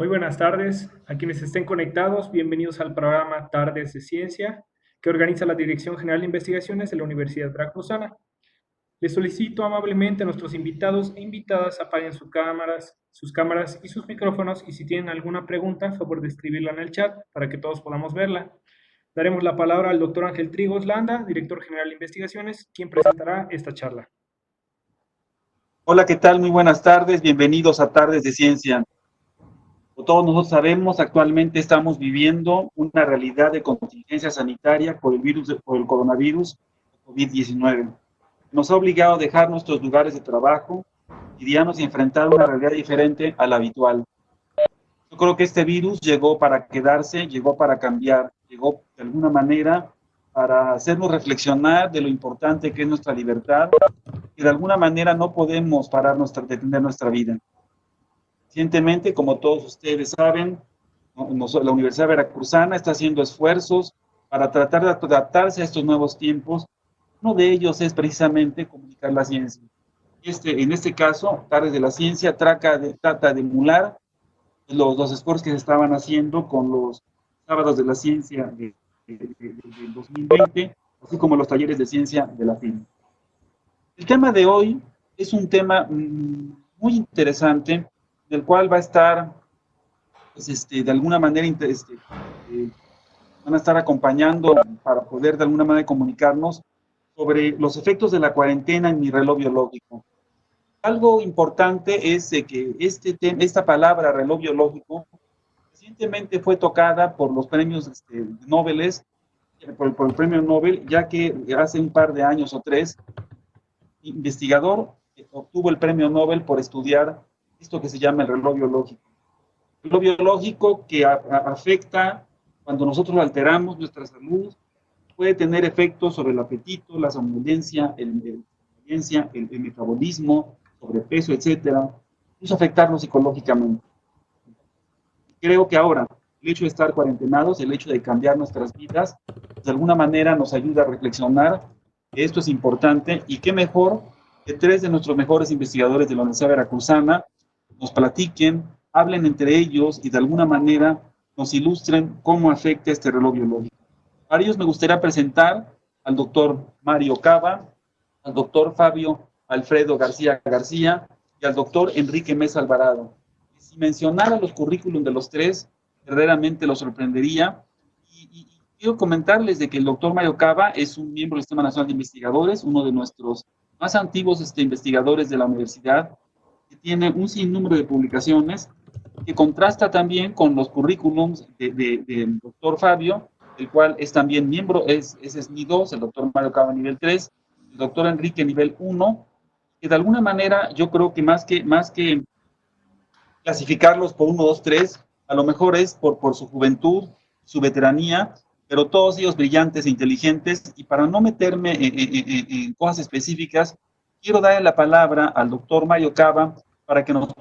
Muy buenas tardes a quienes estén conectados. Bienvenidos al programa Tardes de Ciencia que organiza la Dirección General de Investigaciones de la Universidad Veracruzana. Les solicito amablemente a nuestros invitados e invitadas apaguen sus cámaras y sus micrófonos y si tienen alguna pregunta, a favor de escribirla en el chat para que todos podamos verla. Daremos la palabra al doctor Ángel Trigos Landa, director general de investigaciones, quien presentará esta charla. Hola, ¿qué tal? Muy buenas tardes. Bienvenidos a Tardes de Ciencia. Como todos nosotros sabemos, actualmente estamos viviendo una realidad de contingencia sanitaria por el coronavirus COVID-19. Nos ha obligado a dejar nuestros lugares de trabajo cotidianos y enfrentar una realidad diferente a la habitual. Yo creo que este virus llegó para quedarse, llegó para cambiar, llegó de alguna manera para hacernos reflexionar de lo importante que es nuestra libertad y de alguna manera no podemos detener nuestra vida. Recientemente, como todos ustedes saben, la Universidad Veracruzana está haciendo esfuerzos para tratar de adaptarse a estos nuevos tiempos. Uno de ellos es precisamente comunicar la ciencia. En este caso, Tardes de la Ciencia trata de emular los esfuerzos que se estaban haciendo con los sábados de la ciencia del 2020, así como los talleres de ciencia de la FIL. El tema de hoy es un tema muy interesante, del cual va a estar, pues, de alguna manera, van a estar acompañando para poder de alguna manera comunicarnos sobre los efectos de la cuarentena en mi reloj biológico. Algo importante es que esta palabra reloj biológico recientemente fue tocada por los premios Nobel, por el premio Nobel, ya que hace un par de años o tres, investigador obtuvo el premio Nobel por estudiar esto que se llama el reloj biológico. El reloj biológico que afecta cuando nosotros alteramos nuestra salud, puede tener efectos sobre el apetito, la somnolencia, el metabolismo, sobrepeso, etcétera, incluso afectarnos psicológicamente. Creo que ahora, el hecho de estar cuarentenados, el hecho de cambiar nuestras vidas, de alguna manera nos ayuda a reflexionar que esto es importante y qué mejor que tres de nuestros mejores investigadores de la Universidad Veracruzana nos platiquen, hablen entre ellos y de alguna manera nos ilustren cómo afecta este reloj biológico. Para ellos me gustaría presentar al doctor Mario Cava, al doctor Fabio Alfredo García García y al doctor Enrique Mesa Alvarado. Si mencionara los currículum de los tres, verdaderamente los sorprendería. Y quiero comentarles de que el doctor Mario Cava es un miembro del Sistema Nacional de Investigadores, uno de nuestros más antiguos investigadores de la universidad, que tiene un sinnúmero de publicaciones, que contrasta también con los currículums del doctor Fabio, el cual es también miembro, es SNI 2, el doctor Mario Cava nivel 3, el doctor Enrique nivel 1, que de alguna manera yo creo que más que clasificarlos por 1, 2, 3, a lo mejor es por su juventud, su veteranía, pero todos ellos brillantes e inteligentes, y para no meterme en cosas específicas, quiero darle la palabra al doctor Mario Cava para que nos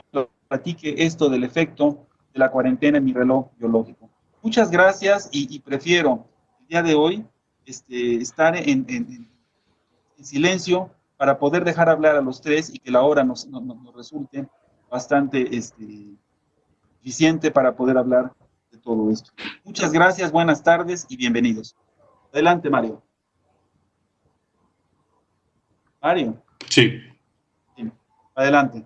platique esto del efecto de la cuarentena en mi reloj biológico. Muchas gracias y prefiero el día de hoy estar en silencio para poder dejar hablar a los tres y que la hora nos resulte bastante eficiente para poder hablar de todo esto. Muchas gracias, buenas tardes y bienvenidos. Adelante, Mario. Mario. Sí. Sí. Adelante.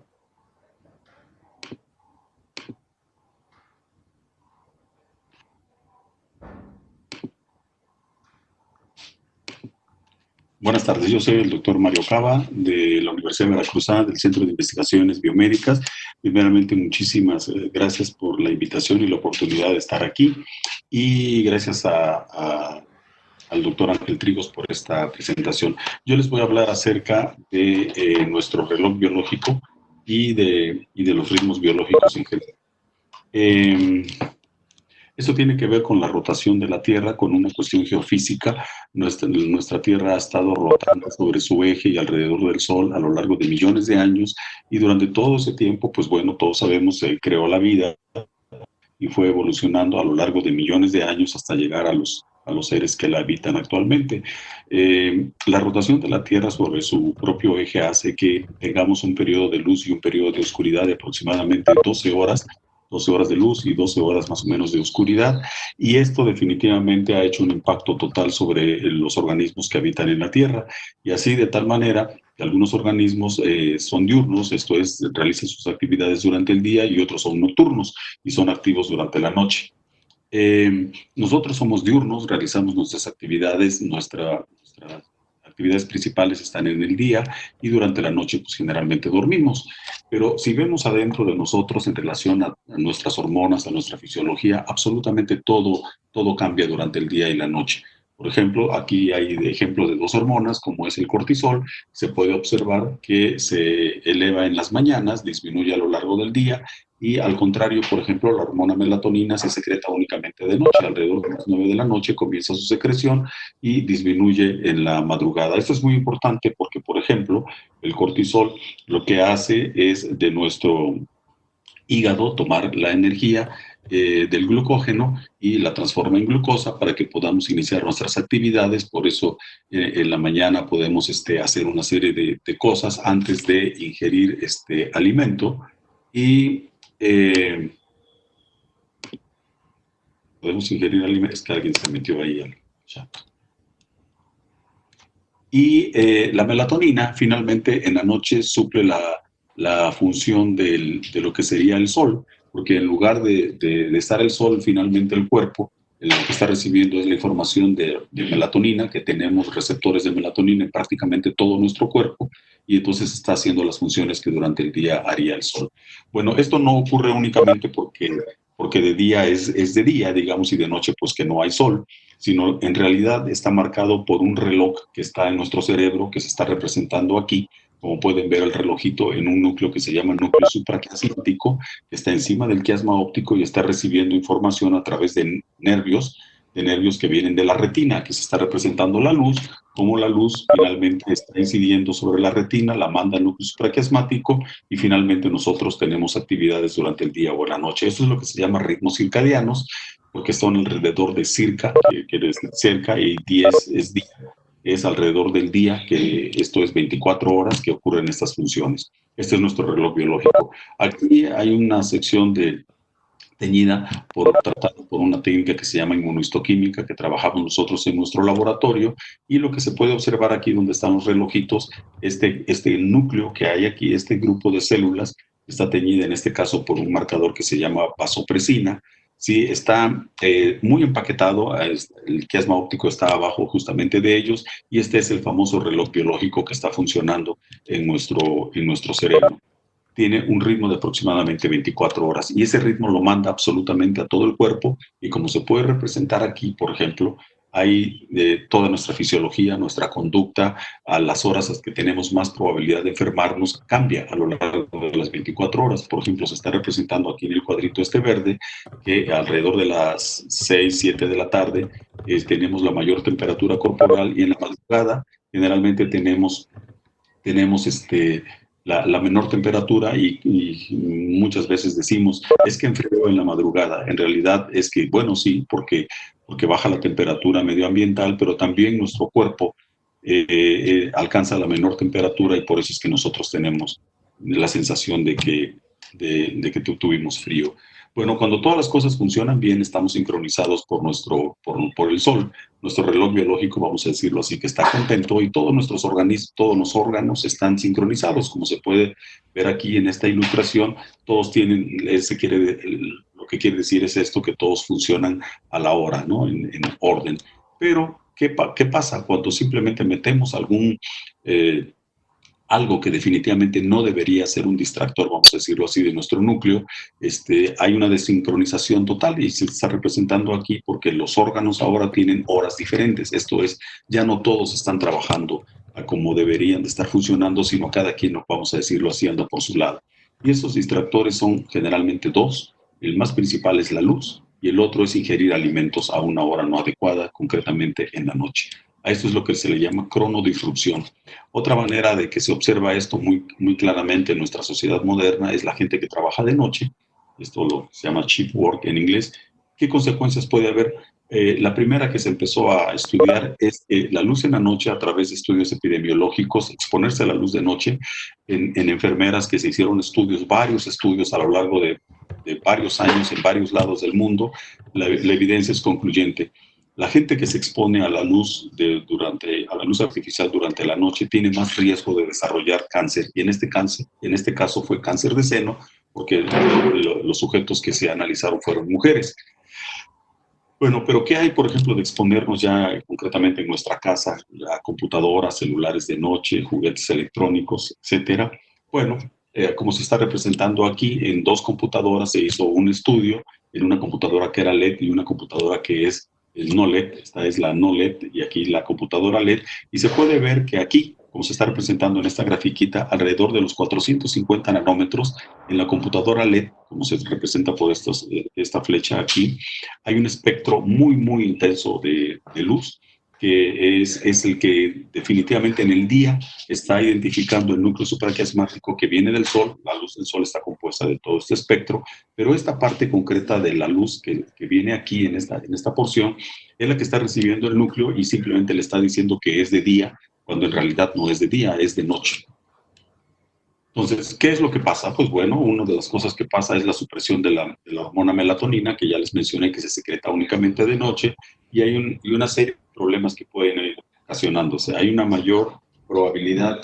Buenas tardes, yo soy el doctor Mario Cava de la Universidad Veracruzana del Centro de Investigaciones Biomédicas. Primeramente, muchísimas gracias por la invitación y la oportunidad de estar aquí y gracias al doctor Ángel Trigos por esta presentación. Yo les voy a hablar acerca de nuestro reloj biológico y de los ritmos biológicos en general. Esto tiene que ver con la rotación de la Tierra, con una cuestión geofísica. Nuestra Tierra ha estado rotando sobre su eje y alrededor del Sol a lo largo de millones de años, y durante todo ese tiempo, pues bueno, todos sabemos, se creó la vida y fue evolucionando a lo largo de millones de años hasta llegar a los seres que la habitan actualmente. La rotación de la Tierra sobre su propio eje hace que tengamos un periodo de luz y un periodo de oscuridad de aproximadamente 12 horas 12 horas de luz y 12 horas más o menos de oscuridad, y esto definitivamente ha hecho un impacto total sobre los organismos que habitan en la Tierra, y así de tal manera que algunos organismos son diurnos, esto es, realizan sus actividades durante el día, y otros son nocturnos y son activos durante la noche. Nosotros somos diurnos, realizamos nuestras actividades, nuestras actividades principales están en el día, y durante la noche pues generalmente dormimos. Pero si vemos adentro de nosotros en relación a nuestras hormonas, a nuestra fisiología, absolutamente todo cambia durante el día y la noche. Por ejemplo, aquí hay de ejemplo de dos hormonas, como es el cortisol. Se puede observar que se eleva en las mañanas, disminuye a lo largo del día, y al contrario, por ejemplo, la hormona melatonina se secreta únicamente de noche. Alrededor de las 9 de la noche comienza su secreción y disminuye en la madrugada. Esto es muy importante porque, por ejemplo, el cortisol lo que hace es de nuestro hígado tomar la energía del glucógeno y la transforma en glucosa para que podamos iniciar nuestras actividades. Por eso en la mañana podemos hacer una serie de cosas antes de ingerir este alimento, y podemos ingerir alimentos. Es que alguien se metió ahí al chat. Y la melatonina finalmente en la noche suple la función de lo que sería el sol, porque en lugar de estar el sol, finalmente el cuerpo lo que está recibiendo es la información de melatonina, que tenemos receptores de melatonina en prácticamente todo nuestro cuerpo, y entonces está haciendo las funciones que durante el día haría el sol. Bueno, esto no ocurre únicamente porque de día es de día, digamos, y de noche pues que no hay sol, sino en realidad está marcado por un reloj que está en nuestro cerebro, que se está representando aquí. Como pueden ver, el relojito en un núcleo que se llama núcleo supraquiasmático, que está encima del quiasma óptico y está recibiendo información a través de nervios que vienen de la retina, que se está representando la luz, como la luz finalmente está incidiendo sobre la retina, la manda al núcleo supraquiasmático, y finalmente nosotros tenemos actividades durante el día o la noche. Eso es lo que se llama ritmos circadianos, porque son alrededor de circa, que quiere decir cerca, y 10 es día. Es alrededor del día, que esto es 24 horas que ocurren estas funciones. Este es nuestro reloj biológico. Aquí hay una sección teñida por una técnica que se llama inmunohistoquímica, que trabajamos nosotros en nuestro laboratorio, y lo que se puede observar aquí donde están los relojitos, este núcleo que hay aquí, este grupo de células, está teñida en este caso por un marcador que se llama vasopresina. Sí, está muy empaquetado, el quiasma óptico está abajo justamente de ellos, y este es el famoso reloj biológico que está funcionando en nuestro cerebro. Tiene un ritmo de aproximadamente 24 horas, y ese ritmo lo manda absolutamente a todo el cuerpo, y como se puede representar aquí, por ejemplo, hay toda nuestra fisiología, nuestra conducta, a las horas que tenemos más probabilidad de enfermarnos, cambia a lo largo de las 24 horas. Por ejemplo, se está representando aquí en el cuadrito verde, que alrededor de las 6, 7 de la tarde tenemos la mayor temperatura corporal, y en la madrugada generalmente tenemos la menor temperatura, y muchas veces decimos, es que enfrió en la madrugada. En realidad es que, bueno, sí, porque baja la temperatura medioambiental, pero también nuestro cuerpo alcanza la menor temperatura, y por eso es que nosotros tenemos la sensación de que tuvimos frío. Bueno, cuando todas las cosas funcionan bien, estamos sincronizados por el sol. Nuestro reloj biológico, vamos a decirlo así, que está contento, y todos nuestros organismos, todos los órganos están sincronizados. Como se puede ver aquí en esta ilustración, todos tienen, lo que quiere decir es esto, que todos funcionan a la hora, ¿no? En orden. Pero, ¿qué pasa cuando simplemente metemos algo que definitivamente no debería ser un distractor, vamos a decirlo así, de nuestro núcleo? Hay una desincronización total, y se está representando aquí porque los órganos ahora tienen horas diferentes. Esto es, ya no todos están trabajando como deberían de estar funcionando, sino cada quien, vamos a decirlo así, anda por su lado. Y esos distractores son generalmente dos. El más principal es la luz, y el otro es ingerir alimentos a una hora no adecuada, concretamente en la noche. A esto es lo que se le llama cronodisrupción. Otra manera de que se observa esto muy claramente en nuestra sociedad moderna es la gente que trabaja de noche. Esto se llama shift work en inglés. ¿Qué consecuencias puede haber? La primera que se empezó a estudiar es la luz en la noche, a través de estudios epidemiológicos, exponerse a la luz de noche en enfermeras, que se hicieron varios estudios a lo largo de de varios años en varios lados del mundo, la evidencia es concluyente. La gente que se expone a la luz a la luz artificial durante la noche tiene más riesgo de desarrollar cáncer. Y en este caso fue cáncer de seno, porque los sujetos que se analizaron fueron mujeres. Bueno, pero ¿qué hay, por ejemplo, de exponernos ya concretamente en nuestra casa a computadoras, celulares de noche, juguetes electrónicos, etcétera? Bueno, como se está representando aquí, en 2 computadoras se hizo un estudio, en una computadora que era LED y una computadora que es el no LED. Esta es la no LED y aquí la computadora LED. Y se puede ver que aquí, como se está representando en esta grafiquita, alrededor de los 450 nanómetros en la computadora LED, como se representa por esta flecha aquí, hay un espectro muy, muy intenso de luz, que es el que definitivamente en el día está identificando el núcleo supraquiasmático que viene del Sol. La luz del Sol está compuesta de todo este espectro, pero esta parte concreta de la luz que viene aquí en esta porción es la que está recibiendo el núcleo y simplemente le está diciendo que es de día, cuando en realidad no es de día, es de noche. Entonces, ¿qué es lo que pasa? Pues bueno, una de las cosas que pasa es la supresión de la hormona melatonina, que ya les mencioné que se secreta únicamente de noche, y hay una serie de problemas que pueden ir ocasionándose. Hay una mayor probabilidad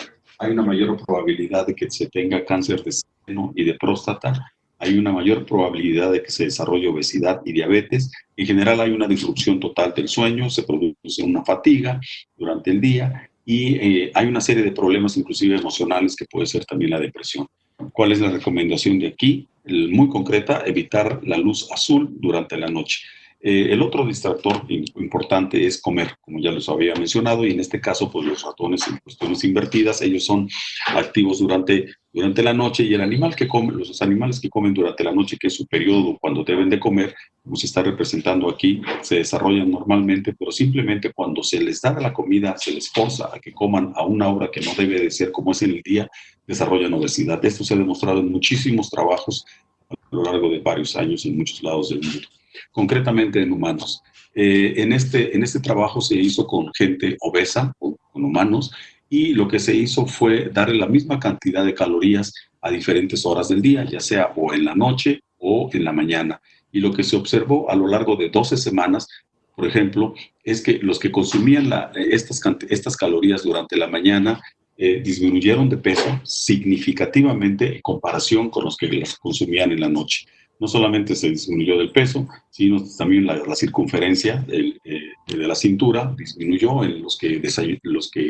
de que se tenga cáncer de seno y de próstata, hay una mayor probabilidad de que se desarrolle obesidad y diabetes. En general hay una disrupción total del sueño, se produce una fatiga durante el día, y hay una serie de problemas, inclusive emocionales, que puede ser también la depresión. ¿Cuál es la recomendación de aquí? Muy concreta, evitar la luz azul durante la noche. El otro distractor importante es comer, como ya les había mencionado, y en este caso, pues los ratones en cuestiones invertidas, ellos son activos durante la noche, y los animales que comen durante la noche, que es su periodo cuando deben de comer, como se está representando aquí, se desarrollan normalmente, pero simplemente cuando se les da la comida, se les forza a que coman a una hora que no debe de ser como es en el día, desarrollan obesidad. Esto se ha demostrado en muchísimos trabajos a lo largo de varios años en muchos lados del mundo, concretamente en humanos. En este trabajo se hizo con gente obesa, con humanos, y lo que se hizo fue darle la misma cantidad de calorías a diferentes horas del día, ya sea o en la noche o en la mañana. Y lo que se observó a lo largo de 12 semanas, por ejemplo, es que los que consumían estas calorías durante la mañana disminuyeron de peso significativamente en comparación con los que las consumían en la noche. No solamente se disminuyó del peso, sino también la circunferencia de la cintura disminuyó en los que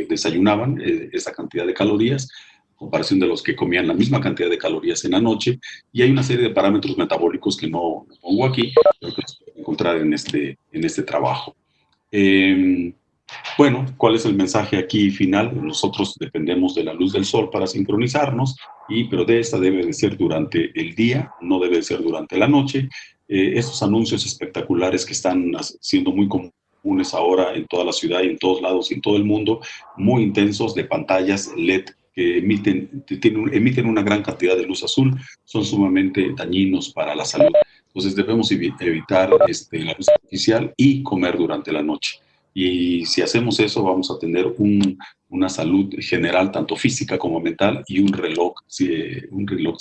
desayunaban esa cantidad de calorías, en comparación de los que comían la misma cantidad de calorías en la noche. Y hay una serie de parámetros metabólicos que no pongo aquí, pero que se pueden encontrar en este trabajo. Bueno, ¿cuál es el mensaje aquí final? Nosotros dependemos de la luz del sol para sincronizarnos, pero de esta debe de ser durante el día, no debe de ser durante la noche. Estos anuncios espectaculares que están siendo muy comunes ahora en toda la ciudad y en todos lados y en todo el mundo, muy intensos, de pantallas LED que emiten una gran cantidad de luz azul, son sumamente dañinos para la salud. Entonces debemos evitar la luz artificial y comer durante la noche. Y si hacemos eso, vamos a tener una salud general, tanto física como mental, y un reloj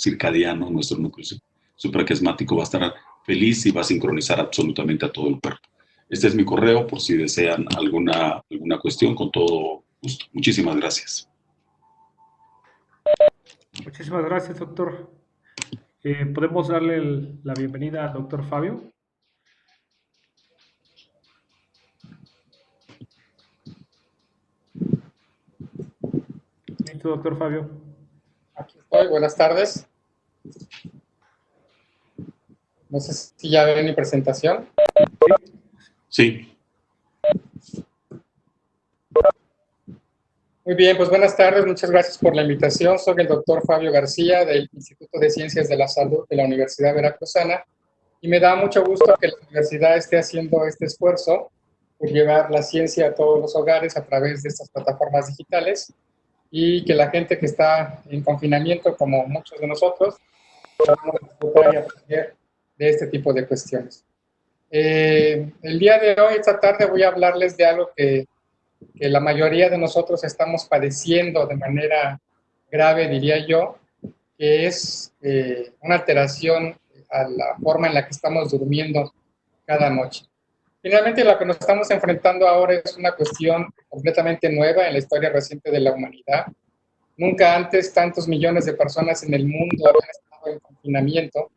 circadiano. Nuestro núcleo supraquiasmático va a estar feliz y va a sincronizar absolutamente a todo el cuerpo. Este es mi correo, por si desean alguna cuestión, con todo gusto. Muchísimas gracias. Muchísimas gracias, doctor. ¿Podemos darle la bienvenida al doctor Fabio? Listo, doctor Fabio. Aquí estoy, buenas tardes. No sé si ya ven mi presentación. Sí. Muy bien, pues buenas tardes, muchas gracias por la invitación. Soy el doctor Fabio García del Instituto de Ciencias de la Salud de la Universidad Veracruzana y me da mucho gusto que la universidad esté haciendo este esfuerzo por llevar la ciencia a todos los hogares a través de estas plataformas digitales y que la gente que está en confinamiento, como muchos de nosotros, podamos disfrutar y aprender de este tipo de cuestiones. El día de hoy, esta tarde, voy a hablarles de algo que la mayoría de nosotros estamos padeciendo de manera grave, diría yo, que es una alteración a la forma en la que estamos durmiendo cada noche. Finalmente, lo que nos estamos enfrentando ahora es una cuestión completamente nueva en la historia reciente de la humanidad. Nunca antes tantos millones de personas en el mundo habían estado en confinamiento.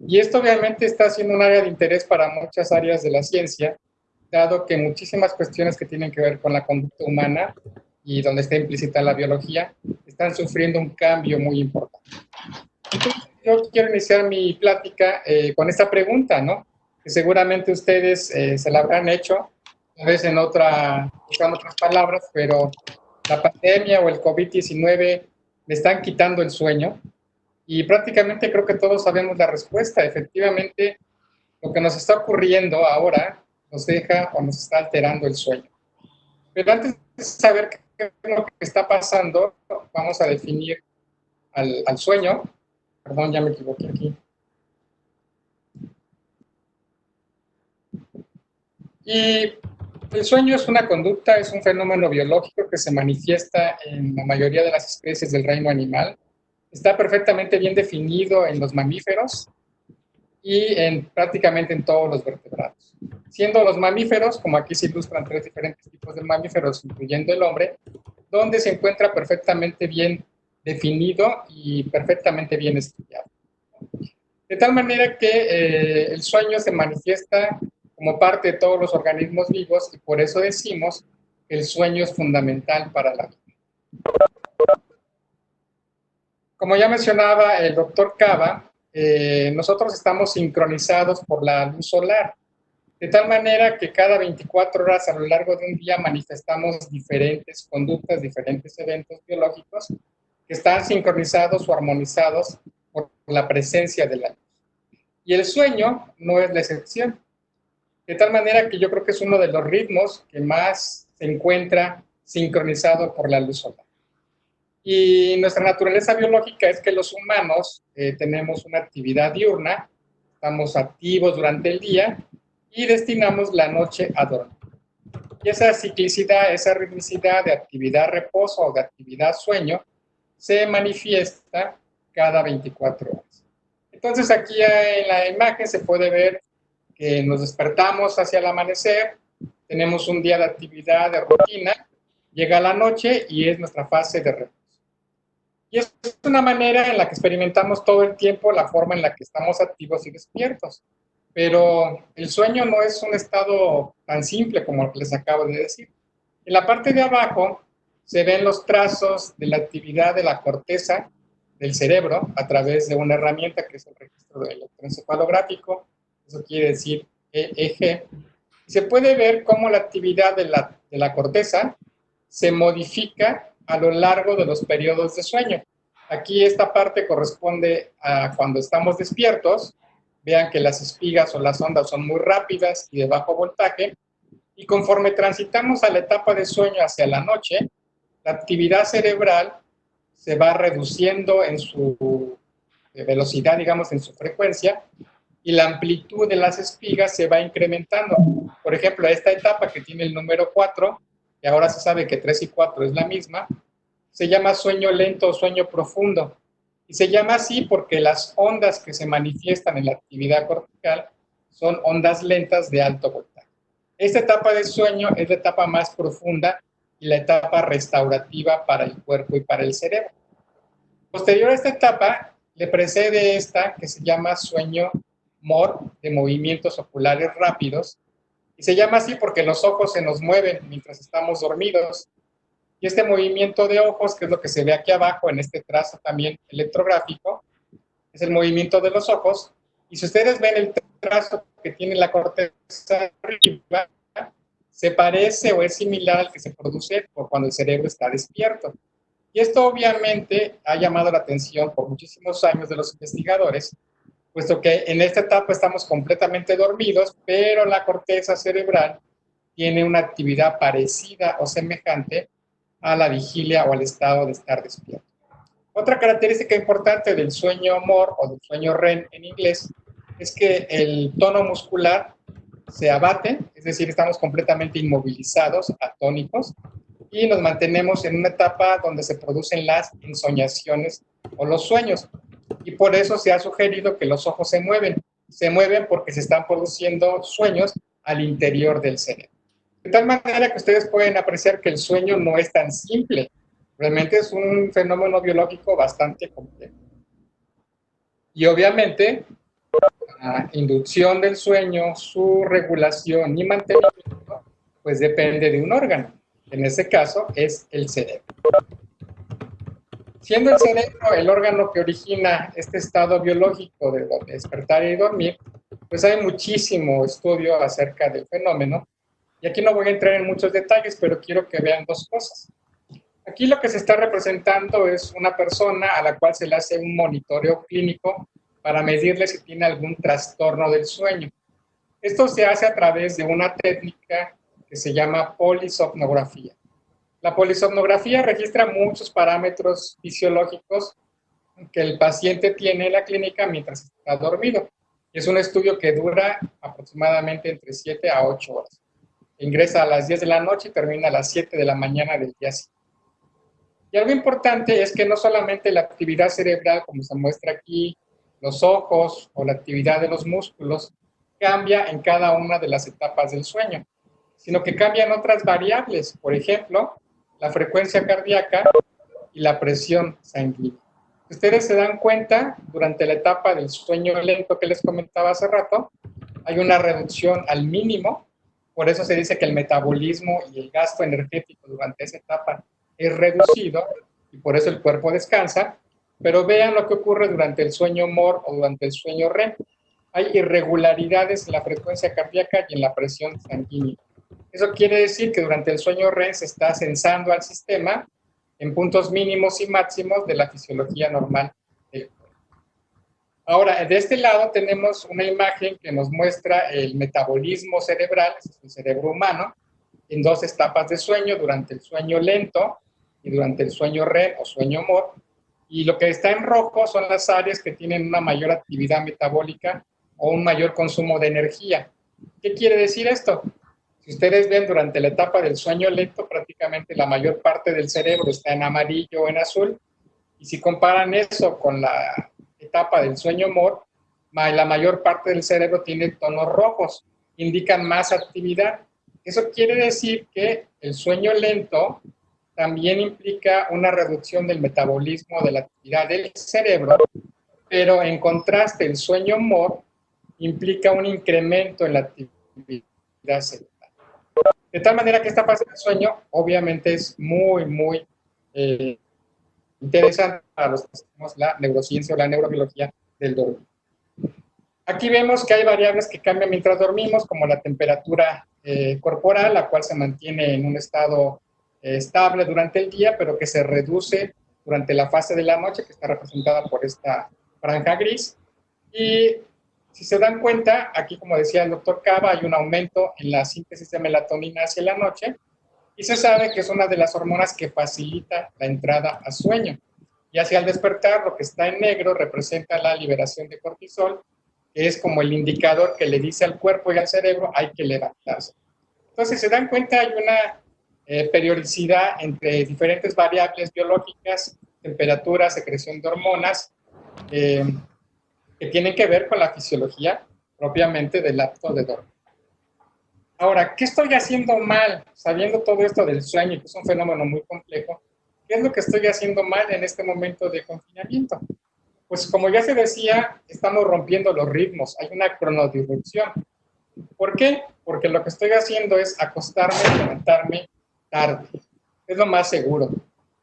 Y esto obviamente está siendo un área de interés para muchas áreas de la ciencia, dado que muchísimas cuestiones que tienen que ver con la conducta humana y donde está implícita la biología, están sufriendo un cambio muy importante. Entonces, yo quiero iniciar mi plática con esta pregunta, ¿no? Que seguramente ustedes se la habrán hecho, tal vez buscando otras palabras, pero la pandemia o el COVID-19 me están quitando el sueño y prácticamente creo que todos sabemos la respuesta. Efectivamente, lo que nos está ocurriendo ahora nos deja o nos está alterando el sueño. Pero antes de saber qué es lo que está pasando, vamos a definir al sueño. Perdón, ya me equivoqué aquí. Y el sueño es una conducta, es un fenómeno biológico que se manifiesta en la mayoría de las especies del reino animal. Está perfectamente bien definido en los mamíferos y prácticamente en todos los vertebrados. Siendo los mamíferos, como aquí se ilustran 3 diferentes tipos de mamíferos, incluyendo el hombre, donde se encuentra perfectamente bien definido y perfectamente bien estudiado. De tal manera que el sueño se manifiesta como parte de todos los organismos vivos y por eso decimos que el sueño es fundamental para la vida. Como ya mencionaba el doctor Cava, nosotros estamos sincronizados por la luz solar, de tal manera que cada 24 horas a lo largo de un día manifestamos diferentes conductas, diferentes eventos biológicos que están sincronizados o armonizados por la presencia de la luz. Y el sueño no es la excepción. De tal manera que yo creo que es uno de los ritmos que más se encuentra sincronizado por la luz solar. Y nuestra naturaleza biológica es que los humanos tenemos una actividad diurna, estamos activos durante el día y destinamos la noche a dormir. Y esa ciclicidad, esa ritmicidad de actividad-reposo o de actividad-sueño se manifiesta cada 24 horas. Entonces aquí en la imagen se puede ver que nos despertamos hacia el amanecer, tenemos un día de actividad, de rutina, llega la noche y es nuestra fase de reposo. Y es una manera en la que experimentamos todo el tiempo la forma en la que estamos activos y despiertos. Pero el sueño no es un estado tan simple como lo que les acabo de decir. En la parte de abajo se ven los trazos de la actividad de la corteza del cerebro a través de una herramienta que es el registro electroencefalográfico, eso quiere decir EEG. Se puede ver cómo la actividad de la corteza se modifica a lo largo de los periodos de sueño. Aquí esta parte corresponde a cuando estamos despiertos. Vean que las espigas o las ondas son muy rápidas y de bajo voltaje. Y conforme transitamos a la etapa de sueño hacia la noche, la actividad cerebral se va reduciendo en su velocidad, digamos, en su frecuencia, y la amplitud de las espigas se va incrementando. Por ejemplo, esta etapa que tiene el número 4, y ahora se sabe que 3 y 4 es la misma, se llama sueño lento o sueño profundo. Y se llama así porque las ondas que se manifiestan en la actividad cortical son ondas lentas de alto voltaje. Esta etapa de sueño es la etapa más profunda y la etapa restaurativa para el cuerpo y para el cerebro. Posterior a esta etapa, le precede esta que se llama sueño MOR, de movimientos oculares rápidos, y se llama así porque los ojos se nos mueven mientras estamos dormidos. Y este movimiento de ojos, que es lo que se ve aquí abajo en este trazo también electrográfico, es el movimiento de los ojos. Y si ustedes ven el trazo que tiene la corteza arriba, se parece o es similar al que se produce cuando el cerebro está despierto. Y esto obviamente ha llamado la atención por muchísimos años de los investigadores, puesto que en esta etapa estamos completamente dormidos, pero la corteza cerebral tiene una actividad parecida o semejante a la vigilia o al estado de estar despierto. Otra característica importante del sueño MOR o del sueño REM en inglés es que el tono muscular se abate, es decir, estamos completamente inmovilizados, atónicos, y nos mantenemos en una etapa donde se producen las ensoñaciones o los sueños. y por eso se ha sugerido que los ojos se mueven. Se mueven porque se están produciendo sueños al interior del cerebro. De tal manera que ustedes pueden apreciar que el sueño no es tan simple. Realmente es un fenómeno biológico bastante complejo. Y obviamente, la inducción del sueño, su regulación y mantenimiento, pues depende de un órgano. En ese caso es el cerebro. Siendo el cerebro el órgano que origina este estado biológico de despertar y dormir, pues hay muchísimo estudio acerca del fenómeno. Y aquí no voy a entrar en muchos detalles, pero quiero que vean dos cosas. Aquí lo que se está representando es una persona a la cual se le hace un monitoreo clínico para medirle si tiene algún trastorno del sueño. Esto se hace a través de una técnica que se llama polisomnografía. La polisomnografía registra muchos parámetros fisiológicos que el paciente tiene en la clínica mientras está dormido. Es un estudio que dura aproximadamente entre 7 a 8 horas. Ingresa a las 10 de la noche y termina a las 7 de la mañana del día siguiente. Y algo importante es que no solamente la actividad cerebral, como se muestra aquí, los ojos o la actividad de los músculos, cambia en cada una de las etapas del sueño, sino que cambian otras variables, por ejemplo, la frecuencia cardíaca y la presión sanguínea. Ustedes se dan cuenta, durante la etapa del sueño lento que les comentaba hace rato, hay una reducción al mínimo, por eso se dice que el metabolismo y el gasto energético durante esa etapa es reducido y por eso el cuerpo descansa, pero vean lo que ocurre durante el sueño MOR o durante el sueño REM. Hay irregularidades en la frecuencia cardíaca y en la presión sanguínea. Eso quiere decir que durante el sueño REM se está censando al sistema en puntos mínimos y máximos de la fisiología normal del cuerpo. Ahora, de este lado tenemos una imagen que nos muestra el metabolismo cerebral, es el cerebro humano, en dos etapas de sueño, durante el sueño lento y durante el sueño REM o sueño MOR. Y lo que está en rojo son las áreas que tienen una mayor actividad metabólica o un mayor consumo de energía. ¿Qué quiere decir esto? Si ustedes ven durante la etapa del sueño lento, prácticamente la mayor parte del cerebro está en amarillo o en azul. Y si comparan eso con la etapa del sueño MOR, la mayor parte del cerebro tiene tonos rojos, indican más actividad. Eso quiere decir que el sueño lento también implica una reducción del metabolismo de la actividad del cerebro, pero en contraste el sueño MOR implica un incremento en la actividad cerebral. De tal manera que esta fase del sueño obviamente es muy interesante para los que hacemos la neurociencia o la neurobiología del dormir. Aquí vemos que hay variables que cambian mientras dormimos, como la temperatura corporal, la cual se mantiene en un estado estable durante el día, pero que se reduce durante la fase de la noche, que está representada por esta franja gris. Y si se dan cuenta, aquí, como decía el doctor Cava, hay un aumento en la síntesis de melatonina hacia la noche, y se sabe que es una de las hormonas que facilita la entrada a sueño. Y hacia el despertar, lo que está en negro representa la liberación de cortisol, que es como el indicador que le dice al cuerpo y al cerebro, hay que levantarse. Entonces, se dan cuenta, hay una periodicidad entre diferentes variables biológicas, temperatura, secreción de hormonas, que tienen que ver con la fisiología propiamente del acto de dormir. Ahora, ¿qué estoy haciendo mal? Sabiendo todo esto del sueño, que es un fenómeno muy complejo, ¿qué es lo que estoy haciendo mal en este momento de confinamiento? Pues como ya se decía, estamos rompiendo los ritmos, hay una cronodisrupción. ¿Por qué? Porque lo que estoy haciendo es acostarme y levantarme tarde. Es lo más seguro.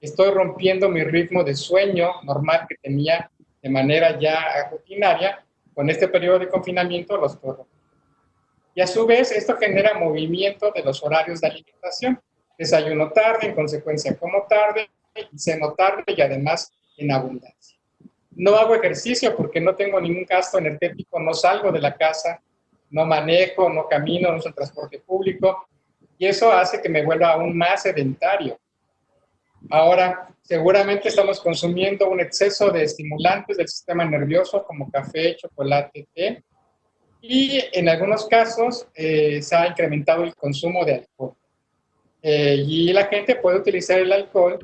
Estoy rompiendo mi ritmo de sueño normal que tenía de manera ya rutinaria. Con este periodo de confinamiento lo estoy rompiendo. Y a su vez, esto genera movimiento de los horarios de alimentación. Desayuno tarde, en consecuencia como tarde, y ceno tarde y además en abundancia. No hago ejercicio porque no tengo ningún gasto energético, no salgo de la casa, no manejo, no camino, no uso el transporte público, y eso hace que me vuelva aún más sedentario. Ahora, seguramente estamos consumiendo un exceso de estimulantes del sistema nervioso como café, chocolate, té, y en algunos casos se ha incrementado el consumo de alcohol. Y la gente puede utilizar el alcohol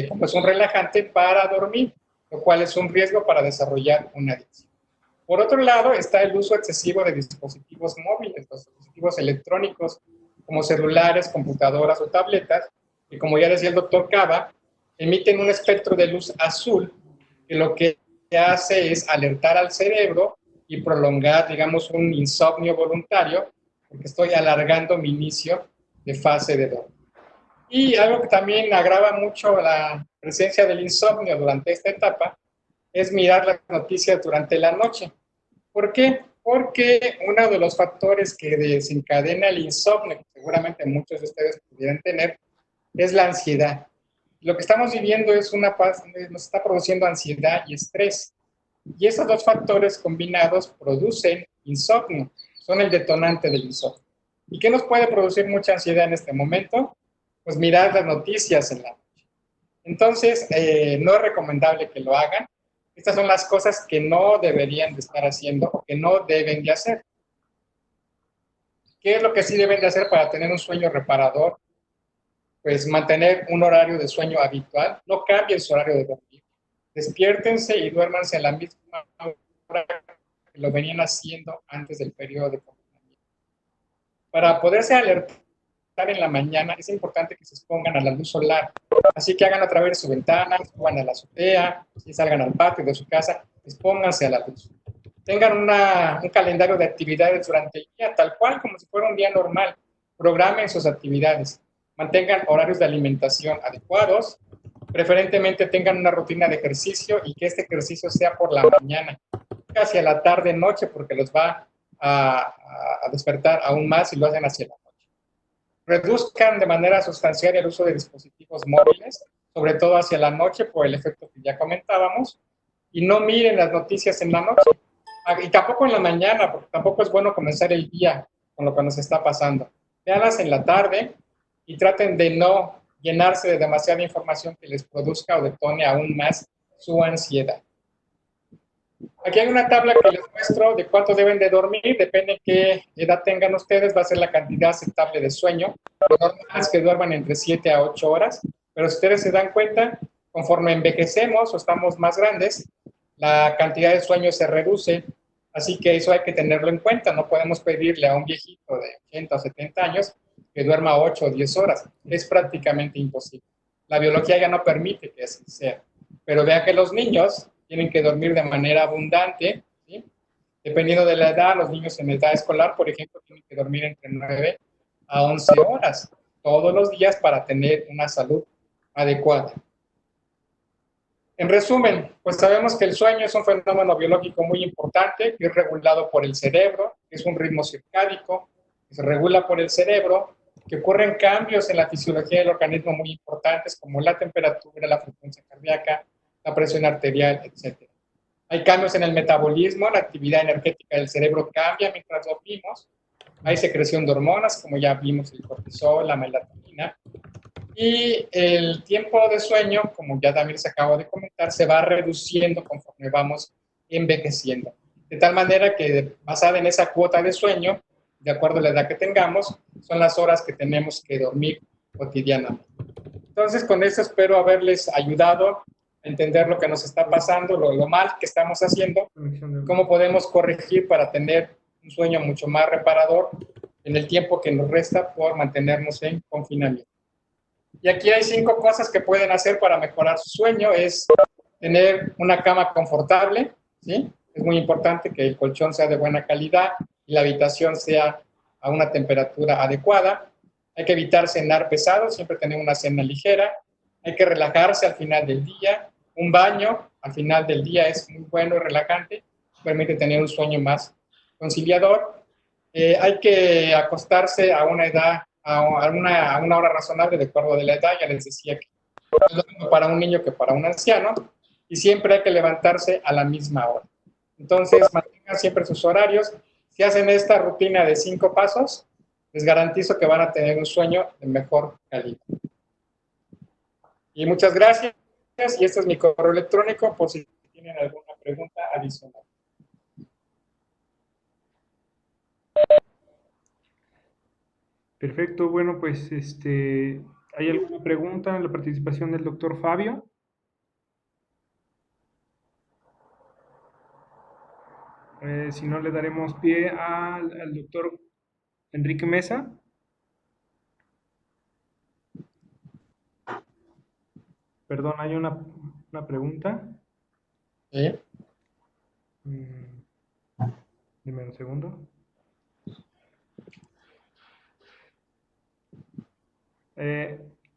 como es un relajante para dormir. lo cual es un riesgo para desarrollar una adicción. Por otro lado, está el uso excesivo de dispositivos móviles, los dispositivos electrónicos, como celulares, computadoras o tabletas, que como ya decía el doctor Cava, emiten un espectro de luz azul, que lo que hace es alertar al cerebro y prolongar, digamos, un insomnio voluntario, porque estoy alargando mi inicio de fase de dormir. Y algo que también agrava mucho la presencia del insomnio durante esta etapa es mirar las noticias durante la noche. ¿Por qué? Porque uno de los factores que desencadena el insomnio, que seguramente muchos de ustedes pudieran tener, es la ansiedad. Lo que estamos viviendo es nos está produciendo ansiedad y estrés. Y esos dos factores combinados producen insomnio, son el detonante del insomnio. ¿Y qué nos puede producir mucha ansiedad en este momento? Pues mirar las noticias en la noche. Entonces, no es recomendable que lo hagan. Estas son las cosas que no deberían de estar haciendo o que no deben de hacer. ¿Qué es lo que sí deben de hacer para tener un sueño reparador? Pues mantener un horario de sueño habitual, no cambien su horario de dormir. Despiértense y duérmanse a la misma hora que lo venían haciendo antes del periodo de confinamiento. Para poderse alertar en la mañana, es importante que se expongan a la luz solar. Así que hagan a través de su ventana, suban a la azotea, y salgan al patio de su casa, expónganse a la luz. Tengan un calendario de actividades durante el día, tal cual como si fuera un día normal. Programen sus actividades. Mantengan horarios de alimentación adecuados. Preferentemente tengan una rutina de ejercicio y que este ejercicio sea por la mañana, hacia la tarde, noche, porque los va a despertar aún más si lo hacen hacia la noche. Reduzcan de manera sustancial el uso de dispositivos móviles, sobre todo hacia la noche por el efecto que ya comentábamos, y no miren las noticias en la noche, y tampoco en la mañana, porque tampoco es bueno comenzar el día con lo que nos está pasando. Veanlas en la tarde y traten de no llenarse de demasiada información que les produzca o detone aún más su ansiedad. Aquí hay una tabla que les muestro de cuánto deben de dormir, depende de qué edad tengan ustedes, va a ser la cantidad aceptable de sueño. Lo normal es que duerman entre 7 a 8 horas, pero si ustedes se dan cuenta, conforme envejecemos o estamos más grandes, la cantidad de sueño se reduce, así que eso hay que tenerlo en cuenta. No podemos pedirle a un viejito de 80 o 70 años que duerma 8 o 10 horas. Es prácticamente imposible. La biología ya no permite que así sea. Pero vean que los niños tienen que dormir de manera abundante, ¿sí? Dependiendo de la edad, los niños en edad escolar, por ejemplo, tienen que dormir entre 9 a 11 horas todos los días para tener una salud adecuada. En resumen, pues sabemos que el sueño es un fenómeno biológico muy importante, que es regulado por el cerebro, que es un ritmo circádico, que se regula por el cerebro, que ocurren cambios en la fisiología del organismo muy importantes, como la temperatura, la frecuencia cardíaca, la presión arterial, etc. Hay cambios en el metabolismo, la actividad energética del cerebro cambia mientras dormimos, hay secreción de hormonas, como ya vimos, el cortisol, la melatonina, y el tiempo de sueño, como ya también se acabó de comentar, se va reduciendo conforme vamos envejeciendo. De tal manera que basada en esa cuota de sueño, de acuerdo a la edad que tengamos, son las horas que tenemos que dormir cotidianamente. Entonces, con eso espero haberles ayudado a entender lo que nos está pasando, lo mal que estamos haciendo, cómo podemos corregir para tener un sueño mucho más reparador en el tiempo que nos resta por mantenernos en confinamiento. Y aquí hay 5 cosas que pueden hacer para mejorar su sueño. Es tener una cama confortable, ¿sí? Es muy importante que el colchón sea de buena calidad y la habitación sea a una temperatura adecuada. Hay que evitar cenar pesado, siempre tener una cena ligera. Hay que relajarse al final del día. Un baño al final del día es muy bueno y relajante. Permite tener un sueño más conciliador. Hay que acostarse a una edad, a una hora razonable de acuerdo de la edad. Ya les decía que es lo mismo para un niño que para un anciano. Y siempre hay que levantarse a la misma hora. Entonces, mantengan siempre sus horarios. Si hacen esta rutina de 5 pasos, les garantizo que van a tener un sueño de mejor calidad. Y muchas gracias. Y este es mi correo electrónico por si tienen alguna pregunta adicional. Perfecto, bueno, pues ¿hay alguna pregunta en la participación del doctor Fabio? Si no, le daremos pie al doctor Enrique Mesa. Perdón, hay una pregunta. ¿Sí? Dime un segundo.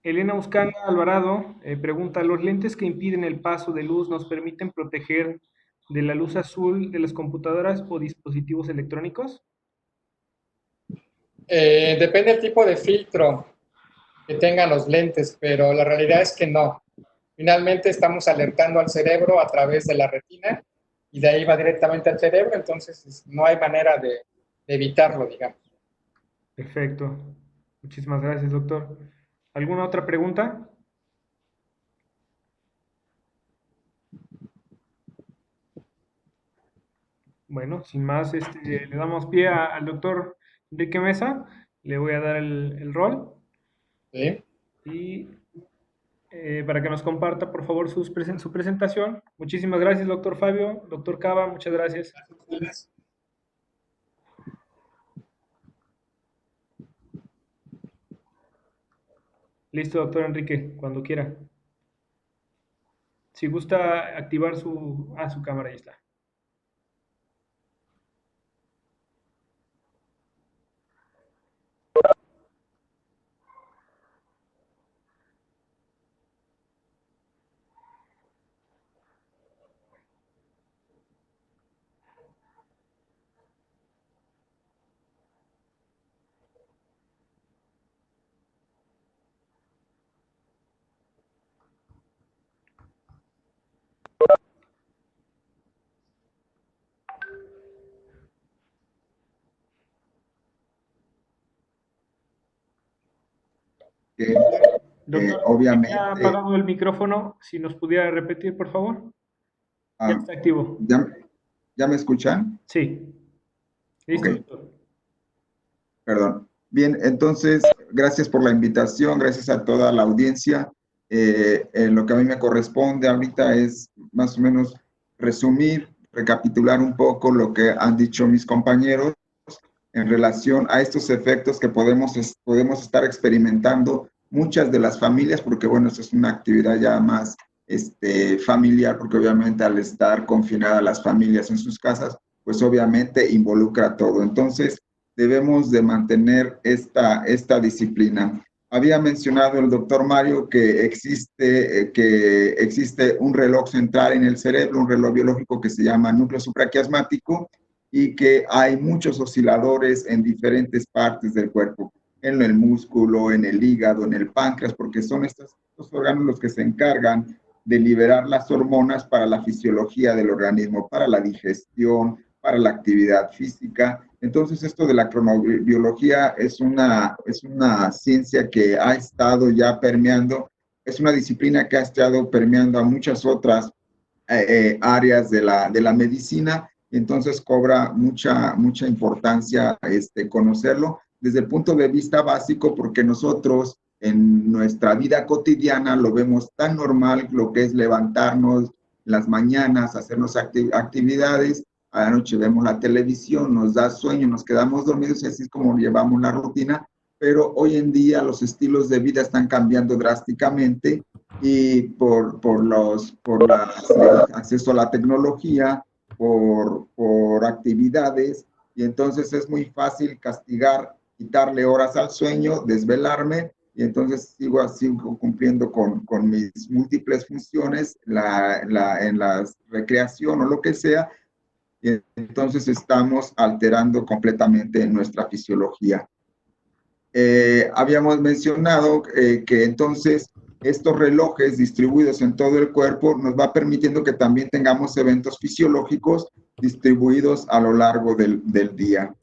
Elena Uscanga Alvarado pregunta, ¿los lentes que impiden el paso de luz nos permiten proteger de la luz azul de las computadoras o dispositivos electrónicos? Depende del tipo de filtro que tengan los lentes, pero la realidad es que no. Finalmente estamos alertando al cerebro a través de la retina y de ahí va directamente al cerebro, entonces no hay manera de evitarlo, digamos. Perfecto. Muchísimas gracias, doctor. ¿Alguna otra pregunta? Bueno, sin más, le damos pie al doctor Enrique Mesa. Le voy a dar el rol ¿Sí? y para que nos comparta, por favor, su presentación. Muchísimas gracias, doctor Fabio. Doctor Cava, muchas gracias. Listo, doctor Enrique, cuando quiera. Si gusta activar su cámara, ahí está. Doctor, tenía Obviamente, apagado el micrófono. Si nos pudiera repetir, por favor. Ya ah, está activo. ¿ya me escuchan? Sí. Ok, Listo, doctor. perdón. Bien, entonces, gracias por la invitación, gracias a toda la audiencia. Lo que a mí me corresponde ahorita es más o menos resumir, recapitular un poco lo que han dicho mis compañeros en relación a estos efectos que podemos estar experimentando muchas de las familias, porque bueno, esto es una actividad ya más familiar, porque obviamente al estar confinadas las familias en sus casas, pues obviamente involucra todo. Entonces, debemos de mantener esta disciplina. Había mencionado el doctor Mario que existe un reloj central en el cerebro, un reloj biológico que se llama núcleo supraquiasmático, y que hay muchos osciladores en diferentes partes del cuerpo, en el músculo, en el hígado, en el páncreas, porque son estos órganos los que se encargan de liberar las hormonas para la fisiología del organismo, para la digestión, para la actividad física. Entonces, esto de la cronobiología es una ciencia que ha estado ya permeando, es una disciplina que ha estado permeando a muchas otras áreas de la medicina, entonces cobra mucha importancia conocerlo desde el punto de vista básico, porque nosotros en nuestra vida cotidiana lo vemos tan normal, lo que es levantarnos las mañanas, hacernos actividades, a la noche vemos la televisión, nos da sueño, nos quedamos dormidos y así es como llevamos la rutina, pero hoy en día los estilos de vida están cambiando drásticamente y por acceso a la tecnología, por actividades, y entonces es muy fácil castigar, quitarle horas al sueño, desvelarme, y entonces sigo cumpliendo con mis múltiples funciones en la recreación o lo que sea, y entonces estamos alterando completamente nuestra fisiología. Habíamos mencionado que entonces estos relojes distribuidos en todo el cuerpo nos va permitiendo que también tengamos eventos fisiológicos distribuidos a lo largo del día.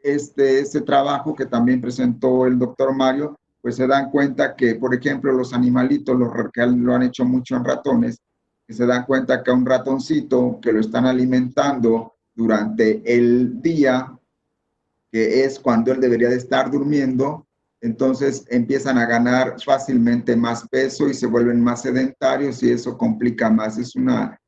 Este trabajo que también presentó el doctor Mario, pues se dan cuenta que, por ejemplo, los animalitos, que lo han hecho mucho en ratones, que se dan cuenta que a un ratoncito que lo están alimentando durante el día, que es cuando él debería de estar durmiendo, entonces empiezan a ganar fácilmente más peso y se vuelven más sedentarios y eso complica más. Es una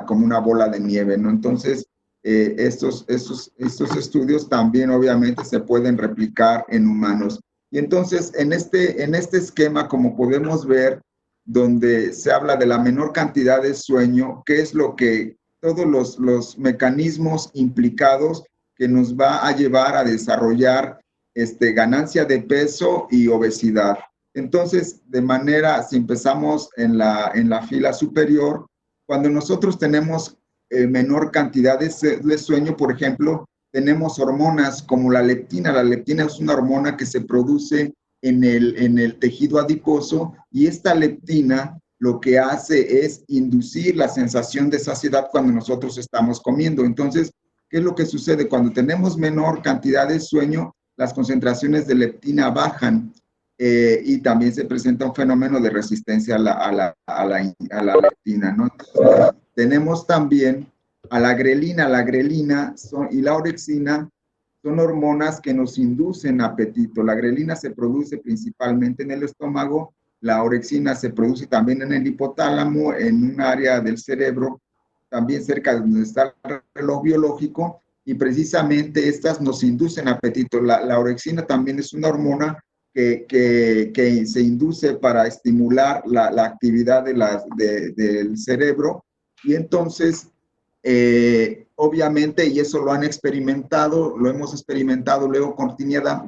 como una bola de nieve, ¿no? Entonces, estos estudios también obviamente se pueden replicar en humanos. Y entonces, en este esquema, como podemos ver, donde se habla de la menor cantidad de sueño, qué es lo que todos los mecanismos implicados que nos va a llevar a desarrollar ganancia de peso y obesidad. Entonces, si empezamos en la fila superior, cuando nosotros tenemos menor cantidad de sueño, por ejemplo, tenemos hormonas como la leptina. La leptina es una hormona que se produce en el tejido adiposo, y esta leptina lo que hace es inducir la sensación de saciedad cuando nosotros estamos comiendo. Entonces, ¿qué es lo que sucede? Cuando tenemos menor cantidad de sueño, las concentraciones de leptina bajan, y también se presenta un fenómeno de resistencia a la leptina, ¿no? Entonces, tenemos también a la grelina. La grelina y la orexina son hormonas que nos inducen apetito. La grelina se produce principalmente en el estómago, la orexina se produce también en el hipotálamo, en un área del cerebro, también cerca de donde está el reloj biológico, y precisamente estas nos inducen apetito. La orexina también es una hormona que se induce para estimular la actividad del cerebro, y entonces, obviamente, y eso lo hemos experimentado luego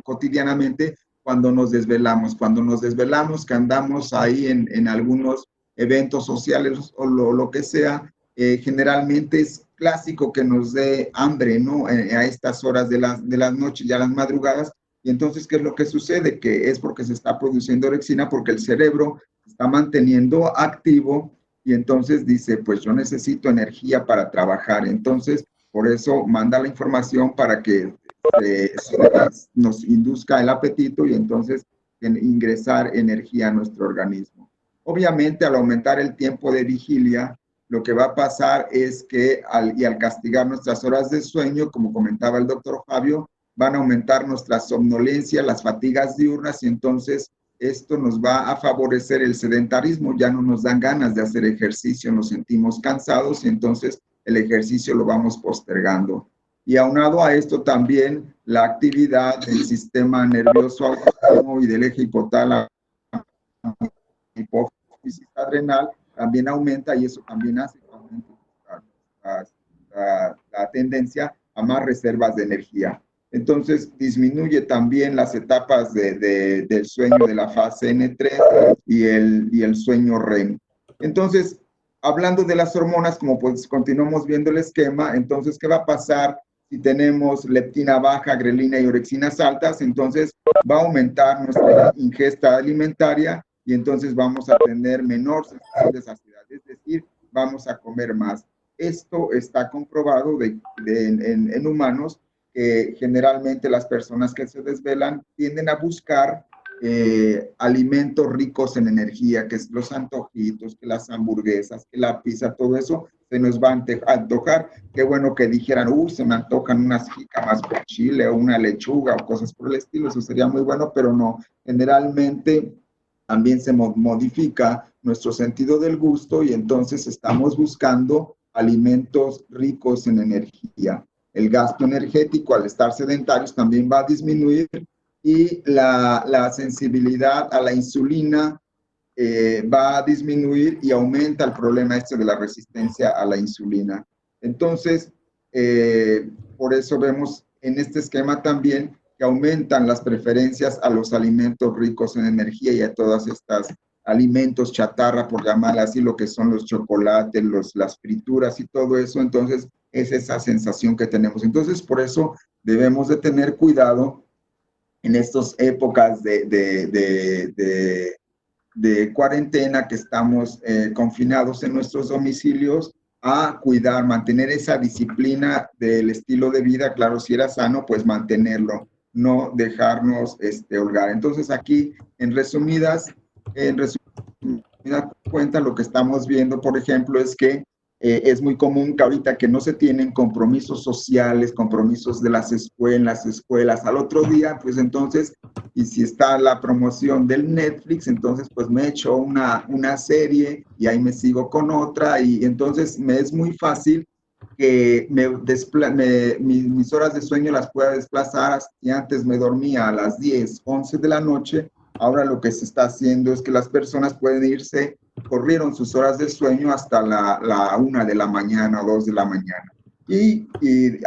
cotidianamente cuando nos desvelamos, que andamos ahí en algunos eventos sociales o lo que sea, generalmente es clásico que nos dé hambre, ¿no? A estas horas de las noches y a las madrugadas. Y entonces, ¿qué es lo que sucede? Que es porque se está produciendo orexina, porque el cerebro se está manteniendo activo, y entonces dice, pues yo necesito energía para trabajar. Entonces, por eso manda la información para que nos induzca el apetito y entonces ingresar energía a nuestro organismo. Obviamente, al aumentar el tiempo de vigilia, lo que va a pasar es que al castigar nuestras horas de sueño, como comentaba el doctor Fabio, van a aumentar nuestra somnolencia, las fatigas diurnas, y entonces esto nos va a favorecer el sedentarismo. Ya no nos dan ganas de hacer ejercicio, nos sentimos cansados, y entonces el ejercicio lo vamos postergando. Y aunado a esto también la actividad del sistema nervioso autónomo y del eje hipotálamo, hipófisis adrenal, también aumenta, y eso también hace que aumente la tendencia a más reservas de energía. Entonces, disminuye también las etapas del sueño de la fase N3 y el sueño REM. Entonces, hablando de las hormonas, como pues continuamos viendo el esquema, entonces, ¿qué va a pasar si tenemos leptina baja, grelina y orexinas altas? Entonces, va a aumentar nuestra ingesta alimentaria, y entonces vamos a tener menor sensación de saciedad, es decir, vamos a comer más. Esto está comprobado en humanos, que generalmente las personas que se desvelan tienden a buscar alimentos ricos en energía, que es los antojitos, que las hamburguesas, que la pizza, todo eso se nos va a antojar. Qué bueno que dijeran, se me antojan unas jícamas con chile o una lechuga o cosas por el estilo, eso sería muy bueno, pero no. Generalmente también se modifica nuestro sentido del gusto, y entonces estamos buscando alimentos ricos en energía. El gasto energético, al estar sedentarios, también va a disminuir, y la sensibilidad a la insulina va a disminuir, y aumenta el problema de la resistencia a la insulina. Entonces, por eso vemos en este esquema también que aumentan las preferencias a los alimentos ricos en energía y a todas estas alimentos chatarra, por llamarla así, lo que son los chocolates, las frituras y todo eso. Entonces, es esa sensación que tenemos. Entonces, por eso debemos de tener cuidado en estas épocas de cuarentena, que estamos confinados en nuestros domicilios, a cuidar, mantener esa disciplina del estilo de vida. Claro, si era sano, pues mantenerlo, no dejarnos holgar. Entonces, aquí, en resumida cuenta, lo que estamos viendo, por ejemplo, es que es muy común que ahorita que no se tienen compromisos sociales, compromisos de las escuelas al otro día, pues entonces, y si está la promoción del Netflix, entonces pues me echo una serie y ahí me sigo con otra, y entonces me es muy fácil que mis horas de sueño las pueda desplazar. Si antes me dormía a las 10, 11 de la noche, ahora lo que se está haciendo es que las personas pueden corrieron sus horas de sueño hasta la 1 de la mañana o 2 de la mañana. Y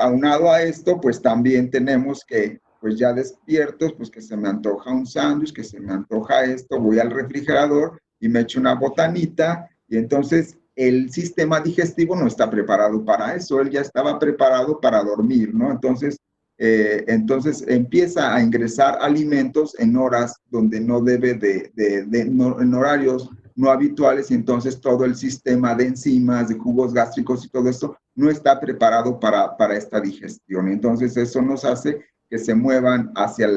aunado a esto, pues también tenemos que, pues ya despiertos, pues que se me antoja un sándwich, que se me antoja esto, voy al refrigerador y me echo una botanita, y entonces el sistema digestivo no está preparado para eso, él ya estaba preparado para dormir, ¿no? Entonces empieza a ingresar alimentos en horas donde no debe en horarios no habituales, y entonces todo el sistema de enzimas, de jugos gástricos y todo esto no está preparado para esta digestión. Entonces eso nos hace que se muevan hacia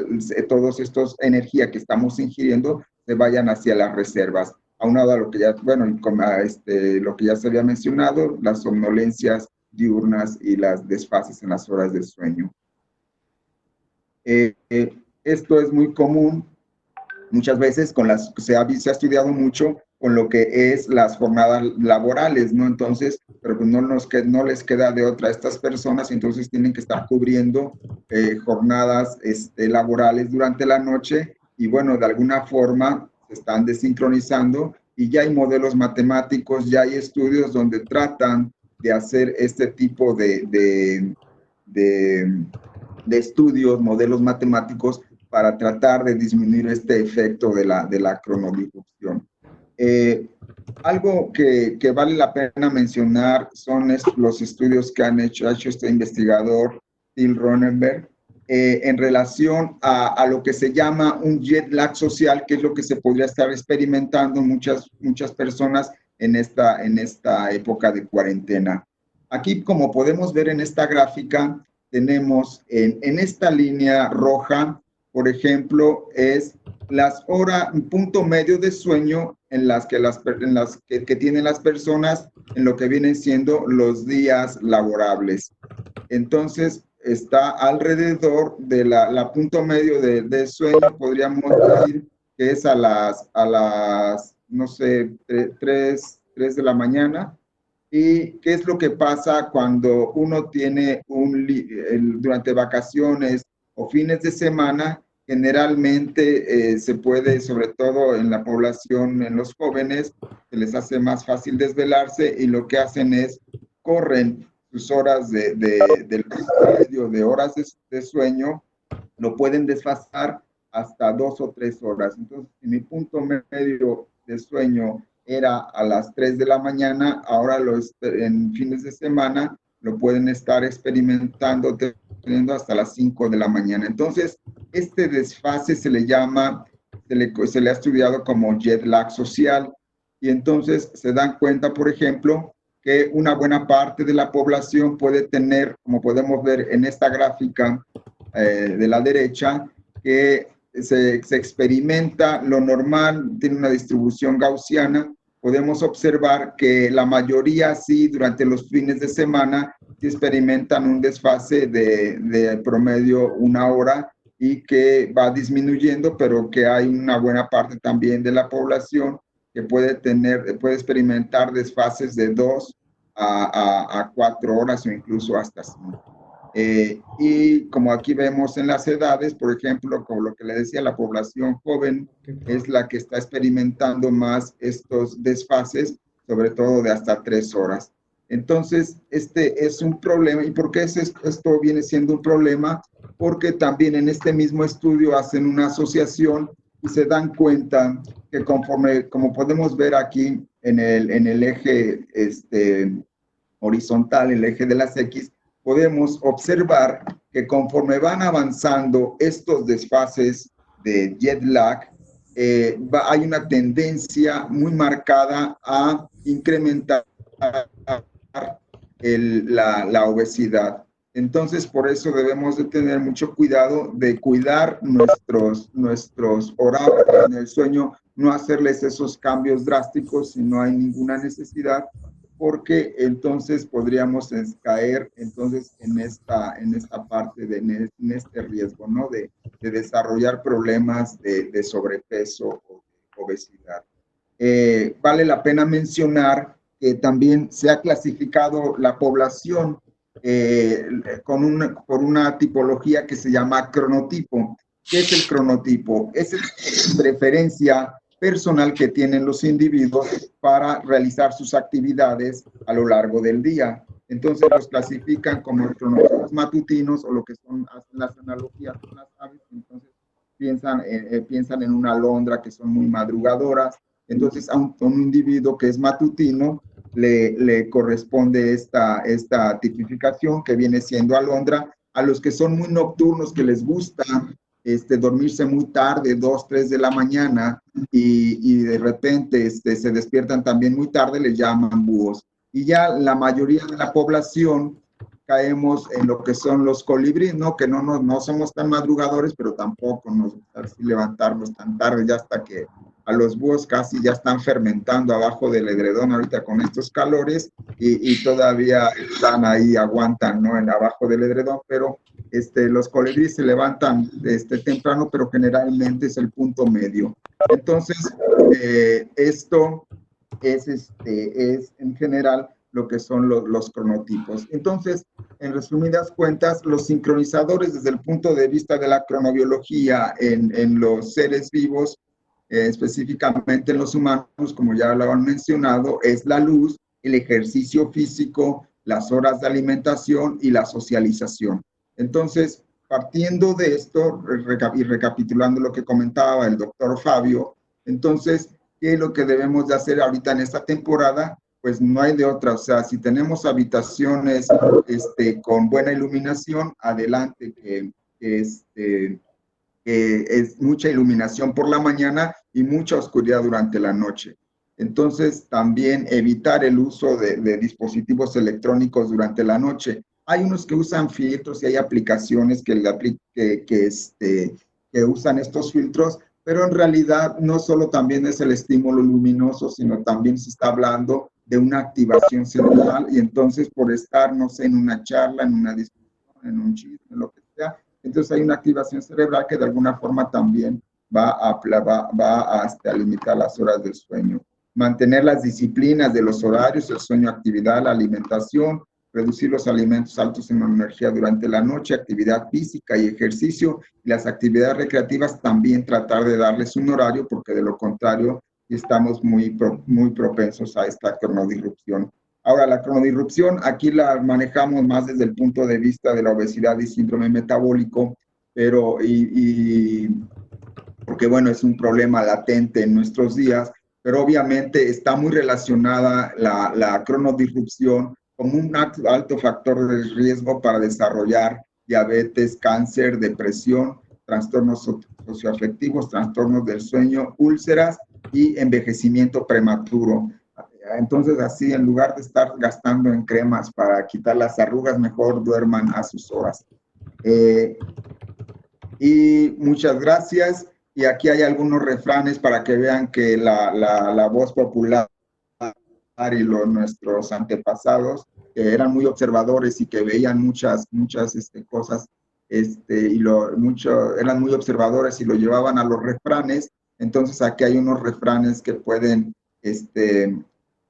todos estos energía que estamos ingiriendo, se vayan hacia las reservas. Aunado a lo que ya, bueno, lo que ya se había mencionado, las somnolencias diurnas y las desfases en las horas de sueño. Esto es muy común muchas veces se ha estudiado mucho con lo que es las jornadas laborales, ¿no? Entonces, pero pues no les queda de otra a estas personas, entonces tienen que estar cubriendo jornadas laborales durante la noche, y bueno, de alguna forma se están desincronizando, y ya hay modelos matemáticos, ya hay estudios donde tratan de hacer este tipo de estudios, modelos matemáticos, para tratar de disminuir este efecto de la cronodisrupción. Algo que vale la pena mencionar son los estudios que ha hecho este investigador, Till Ronenberg, en relación a lo que se llama un jet lag social, que es lo que se podría estar experimentando muchas personas en esta época de cuarentena. Aquí, como podemos ver en esta gráfica, tenemos en esta línea roja, por ejemplo, es las horas, punto medio de sueño en las que tienen las personas en lo que vienen siendo los días laborables. Entonces, está alrededor de la punto medio de sueño, podríamos decir que es a las no sé, 3 de la mañana. ¿Y qué es lo que pasa cuando uno tiene durante vacaciones o fines de semana? Generalmente se puede, sobre todo en la población, en los jóvenes, se les hace más fácil desvelarse, y lo que hacen es corren sus horas del promedio de horas de sueño, lo pueden desfasar hasta 2 o 3 horas. Entonces, si mi punto medio de sueño era a las 3 de la mañana, ahora en fines de semana lo pueden estar experimentando teniendo hasta las 5 de la mañana. Entonces, este desfase se le ha estudiado como jet lag social, y entonces se dan cuenta, por ejemplo, que una buena parte de la población puede tener, como podemos ver en esta gráfica de la derecha, que se experimenta lo normal, tiene una distribución gaussiana. Podemos observar que la mayoría, sí, durante los fines de semana, sí experimentan un desfase de promedio 1 hora, y que va disminuyendo, pero que hay una buena parte también de la población que puede experimentar desfases de 2 a 4 horas o incluso hasta 5. Y como aquí vemos en las edades, por ejemplo, como lo que le decía, la población joven es la que está experimentando más estos desfases, sobre todo de hasta 3 horas. Entonces, este es un problema. ¿Y por qué esto viene siendo un problema? Porque también en este mismo estudio hacen una asociación y se dan cuenta que conforme, como podemos ver aquí en el eje horizontal, el eje de las X, podemos observar que conforme van avanzando estos desfases de jet lag, hay una tendencia muy marcada a incrementar la obesidad. Entonces, por eso debemos de tener mucho cuidado de cuidar nuestros horarios en el sueño, no hacerles esos cambios drásticos si no hay ninguna necesidad, porque entonces podríamos caer entonces en esta parte, en este riesgo, ¿no? De desarrollar problemas de sobrepeso o de obesidad. Vale la pena mencionar que también se ha clasificado la población por una tipología que se llama cronotipo. ¿Qué es el cronotipo? Es la preferencia personal que tienen los individuos para realizar sus actividades a lo largo del día. Entonces los clasifican como cronotipos matutinos, o lo que son, hacen las analogías con las aves, entonces piensan en una alondra, que son muy madrugadoras. Entonces a un individuo que es matutino le corresponde esta tipificación, que viene siendo alondra. A los que son muy nocturnos, que les gusta dormirse muy tarde, 2, 3 de la mañana, y de repente se despiertan también muy tarde, les llaman búhos. Y ya la mayoría de la población caemos en lo que son los colibríes, ¿no? Que no somos tan madrugadores, pero tampoco nos gusta levantarnos tan tarde, ya hasta que a los búhos casi ya están fermentando abajo del edredón ahorita con estos calores, y todavía están ahí, aguantan, ¿no? Abajo del edredón, pero los colibríes se levantan temprano, pero generalmente es el punto medio. Entonces, esto es en general lo que son los cronotipos. Entonces, en resumidas cuentas, los sincronizadores desde el punto de vista de la cronobiología en los seres vivos, específicamente en los humanos, como ya lo han mencionado, es la luz, el ejercicio físico, las horas de alimentación y la socialización. Entonces, partiendo de esto y recapitulando lo que comentaba el doctor Fabio, entonces, ¿qué es lo que debemos de hacer ahorita en esta temporada? Pues no hay de otra. O sea, si tenemos habitaciones con buena iluminación, adelante, que es mucha iluminación por la mañana y mucha oscuridad durante la noche. Entonces, también evitar el uso de dispositivos electrónicos durante la noche. Hay unos que usan filtros y hay aplicaciones que usan estos filtros, pero en realidad no solo también es el estímulo luminoso, sino también se está hablando de una activación cerebral, y entonces por estar, no sé, en una charla, en una discusión, en un chisme, lo que sea, entonces hay una activación cerebral que de alguna forma también va a limitar las horas del sueño. Mantener las disciplinas de los horarios, el sueño, actividad, la alimentación, reducir los alimentos altos en energía durante la noche, actividad física y ejercicio, y las actividades recreativas también tratar de darles un horario, porque de lo contrario estamos muy propensos a esta cronodisrupción. Ahora, la cronodisrupción aquí la manejamos más desde el punto de vista de la obesidad y síndrome metabólico, pero porque bueno, es un problema latente en nuestros días, pero obviamente está muy relacionada la cronodisrupción como un alto factor de riesgo para desarrollar diabetes, cáncer, depresión, trastornos socioafectivos, trastornos del sueño, úlceras y envejecimiento prematuro. Entonces, así, en lugar de estar gastando en cremas para quitar las arrugas, mejor duerman a sus horas. Y muchas gracias. Y aquí hay algunos refranes para que vean que la voz popular y nuestros antepasados, que eran muy observadores y que veían muchas cosas, eran muy observadores y lo llevaban a los refranes. Entonces aquí hay unos refranes que pueden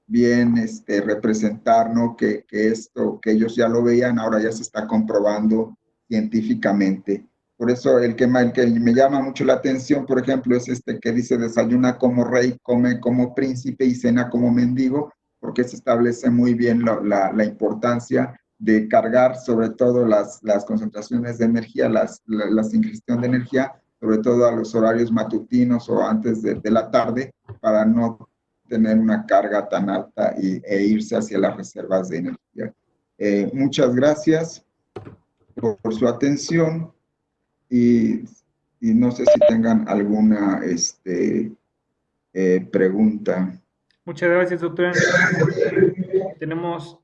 bien representar, ¿no? Que esto que ellos ya lo veían, ahora ya se está comprobando científicamente. Por eso el que me llama mucho la atención, por ejemplo, es que dice: desayuna como rey, come como príncipe y cena como mendigo, porque se establece muy bien la importancia de cargar sobre todo las concentraciones de energía, la ingestión de energía, sobre todo a los horarios matutinos o antes de la tarde, para no tener una carga tan alta e irse hacia las reservas de energía. Muchas gracias por su atención, y no sé si tengan alguna pregunta. Muchas gracias, doctora. Tenemos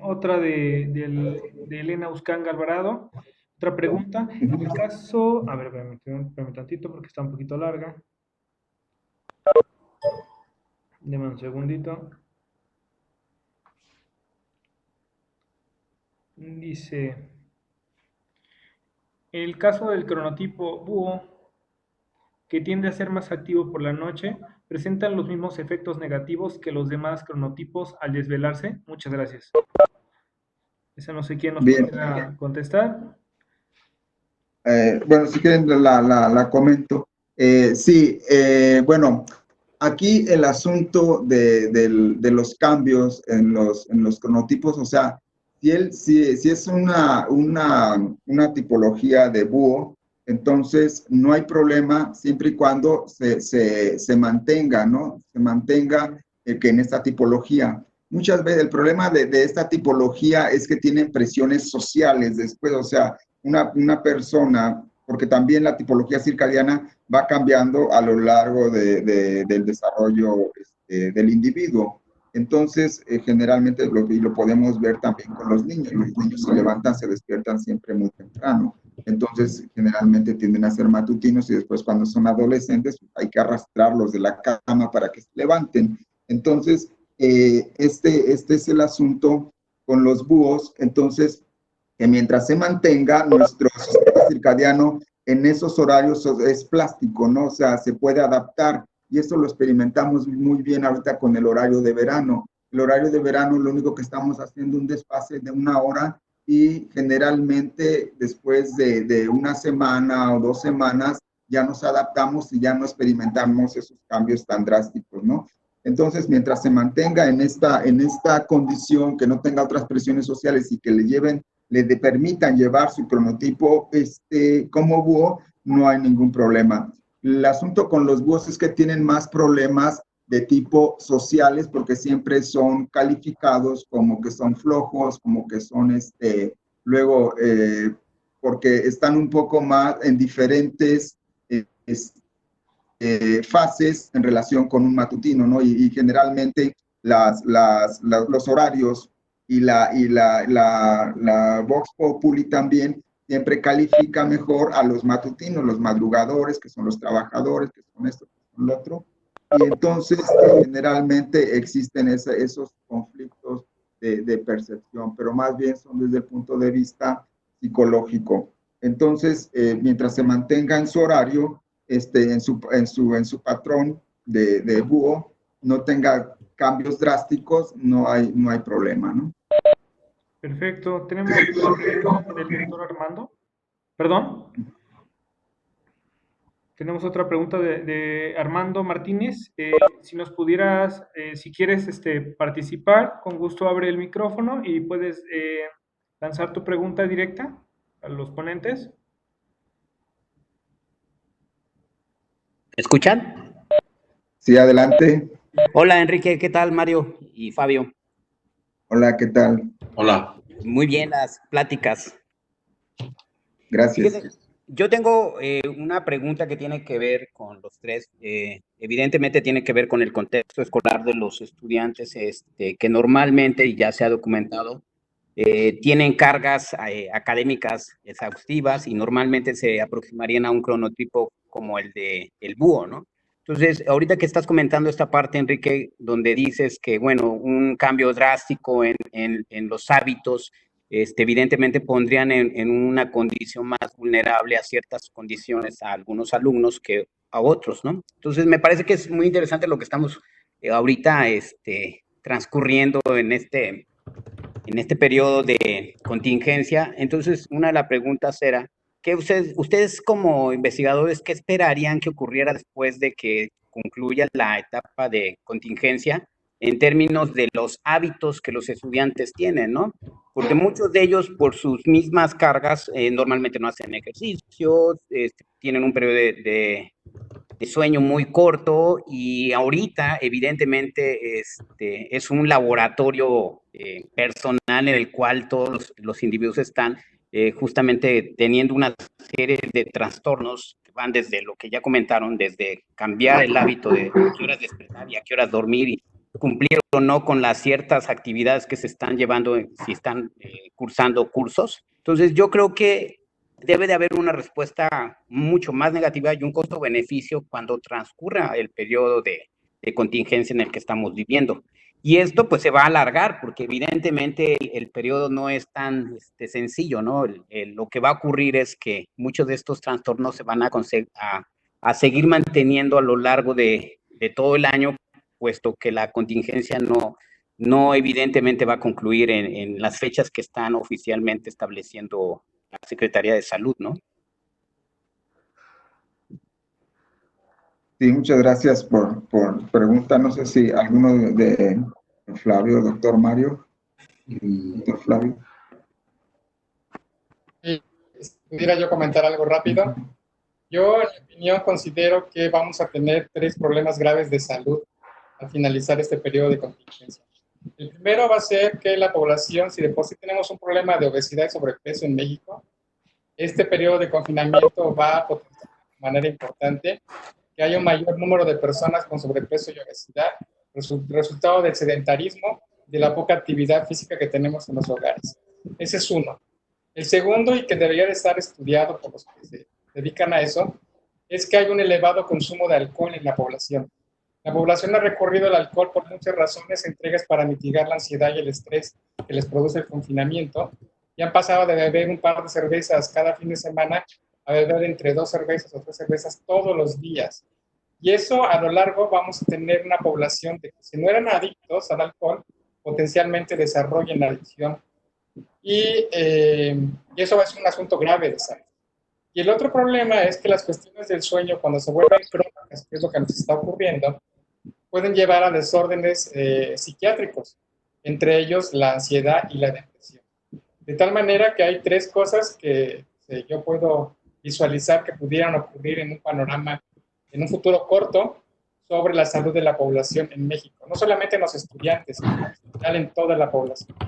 otra de Elena Uscanga Alvarado. Otra pregunta. En el caso, a ver, espérame tantito porque está un poquito larga. Deme un segundito. Dice, el caso del cronotipo búho, que tiende a ser más activo por la noche, presentan los mismos efectos negativos que los demás cronotipos al desvelarse. Muchas gracias. Esa no sé quién nos Bien. pudiera contestar. Bueno, si quieren la comento. Sí, bueno, aquí el asunto de los cambios en los cronotipos, o sea, si es una tipología de búho, entonces no hay problema siempre y cuando se mantenga, ¿no? Se mantenga que en esta tipología. Muchas veces el problema de esta tipología es que tienen presiones sociales después, o sea, una persona, porque también la tipología circadiana va cambiando a lo largo del desarrollo del individuo. Entonces, generalmente, y lo podemos ver también con los niños se levantan, se despiertan siempre muy temprano. Entonces, generalmente tienden a ser matutinos y después cuando son adolescentes hay que arrastrarlos de la cama para que se levanten. Entonces, este es el asunto con los búhos. Entonces, que mientras se mantenga nuestro sistema circadiano en esos horarios es plástico, ¿no? O sea, se puede adaptar y eso lo experimentamos muy bien ahorita con el horario de verano. El horario de verano lo único que estamos haciendo un desfase de 1 hora y generalmente después de una semana o 2 semanas ya nos adaptamos y ya no experimentamos esos cambios tan drásticos, ¿no? Entonces, mientras se mantenga en esta condición, que no tenga otras presiones sociales y que le permitan llevar su cronotipo como búho, no hay ningún problema. El asunto con los búhos es que tienen más problemas de tipo sociales porque siempre son calificados como que son flojos, como que son luego porque están un poco más en diferentes fases en relación con un matutino, ¿no? Y generalmente los horarios y la Vox Populi también siempre califica mejor a los matutinos, los madrugadores, que son los trabajadores, que son esto, que son lo otro. Y entonces generalmente existen esos conflictos de percepción, pero más bien son desde el punto de vista psicológico. Entonces, mientras se mantenga en su horario, en su patrón de búho, no tenga cambios drásticos, no hay problema, ¿no? Perfecto. Tenemos una pregunta del doctor Armando. ¿Perdón? Tenemos otra pregunta de Armando Martínez. Si nos pudieras, si quieres participar, con gusto abre el micrófono y puedes lanzar tu pregunta directa a los ponentes. ¿Escuchan? Sí, adelante. Hola Enrique, ¿qué tal Mario y Fabio? Hola, ¿qué tal? Hola. Muy bien las pláticas. Gracias. Fíjate, yo tengo una pregunta que tiene que ver con los tres. Evidentemente tiene que ver con el contexto escolar de los estudiantes que normalmente, y ya se ha documentado, tienen cargas académicas exhaustivas y normalmente se aproximarían a un cronotipo como el de el búho, ¿no? Entonces, ahorita que estás comentando esta parte, Enrique, donde dices que, bueno, un cambio drástico en los hábitos, evidentemente pondrían en una condición más vulnerable a ciertas condiciones a algunos alumnos que a otros, ¿no? Entonces, me parece que es muy interesante lo que estamos ahorita transcurriendo en este periodo de contingencia. Entonces, una de las preguntas era, ¿qué ustedes como investigadores, qué esperarían que ocurriera después de que concluya la etapa de contingencia en términos de los hábitos que los estudiantes tienen, ¿no? Porque muchos de ellos, por sus mismas cargas, normalmente no hacen ejercicios, tienen un periodo de sueño muy corto y ahorita evidentemente es un laboratorio personal en el cual todos los individuos están justamente teniendo una serie de trastornos que van desde lo que ya comentaron, desde cambiar el hábito de a qué horas despertar y a qué horas dormir y cumplir o no con las ciertas actividades que se están llevando si están cursando cursos. Entonces yo creo que debe de haber una respuesta mucho más negativa y un costo-beneficio cuando transcurra el periodo de contingencia en el que estamos viviendo. Y esto pues se va a alargar porque evidentemente el periodo no es tan sencillo, ¿no? Lo que va a ocurrir es que muchos de estos trastornos se van a seguir manteniendo a lo largo de todo el año, puesto que la contingencia no evidentemente va a concluir en las fechas que están oficialmente estableciendo la Secretaría de Salud, ¿no? Sí, muchas gracias por pregunta. No sé si alguno de Flavio, doctor Mario, doctor Flavio. Sí, ¿pudiera yo comentar algo rápido? Yo, en mi opinión, considero que vamos a tener 3 problemas graves de salud al finalizar este periodo de contingencia. El primero va a ser que la población, si de por sí tenemos un problema de obesidad y sobrepeso en México, este periodo de confinamiento va a potenciar de manera importante que haya un mayor número de personas con sobrepeso y obesidad, resultado del sedentarismo, de la poca actividad física que tenemos en los hogares. Ese es uno. El segundo, y que debería de estar estudiado por los que se dedican a eso, es que hay un elevado consumo de alcohol en la población. La población ha recurrido al alcohol por muchas razones, entre ellas para mitigar la ansiedad y el estrés que les produce el confinamiento, y han pasado de beber un par de cervezas cada fin de semana a beber entre 2 cervezas o 3 cervezas todos los días. Y eso a lo largo vamos a tener una población de que si no eran adictos al alcohol, potencialmente desarrollen la adicción. Y eso es un asunto grave de salud. Y el otro problema es que las cuestiones del sueño, cuando se vuelven crónicas, que es lo que nos está ocurriendo, pueden llevar a desórdenes psiquiátricos, entre ellos la ansiedad y la depresión. De tal manera que hay 3 cosas que yo puedo visualizar que pudieran ocurrir en un panorama, en un futuro corto, sobre la salud de la población en México. No solamente en los estudiantes, sino en general en toda la población.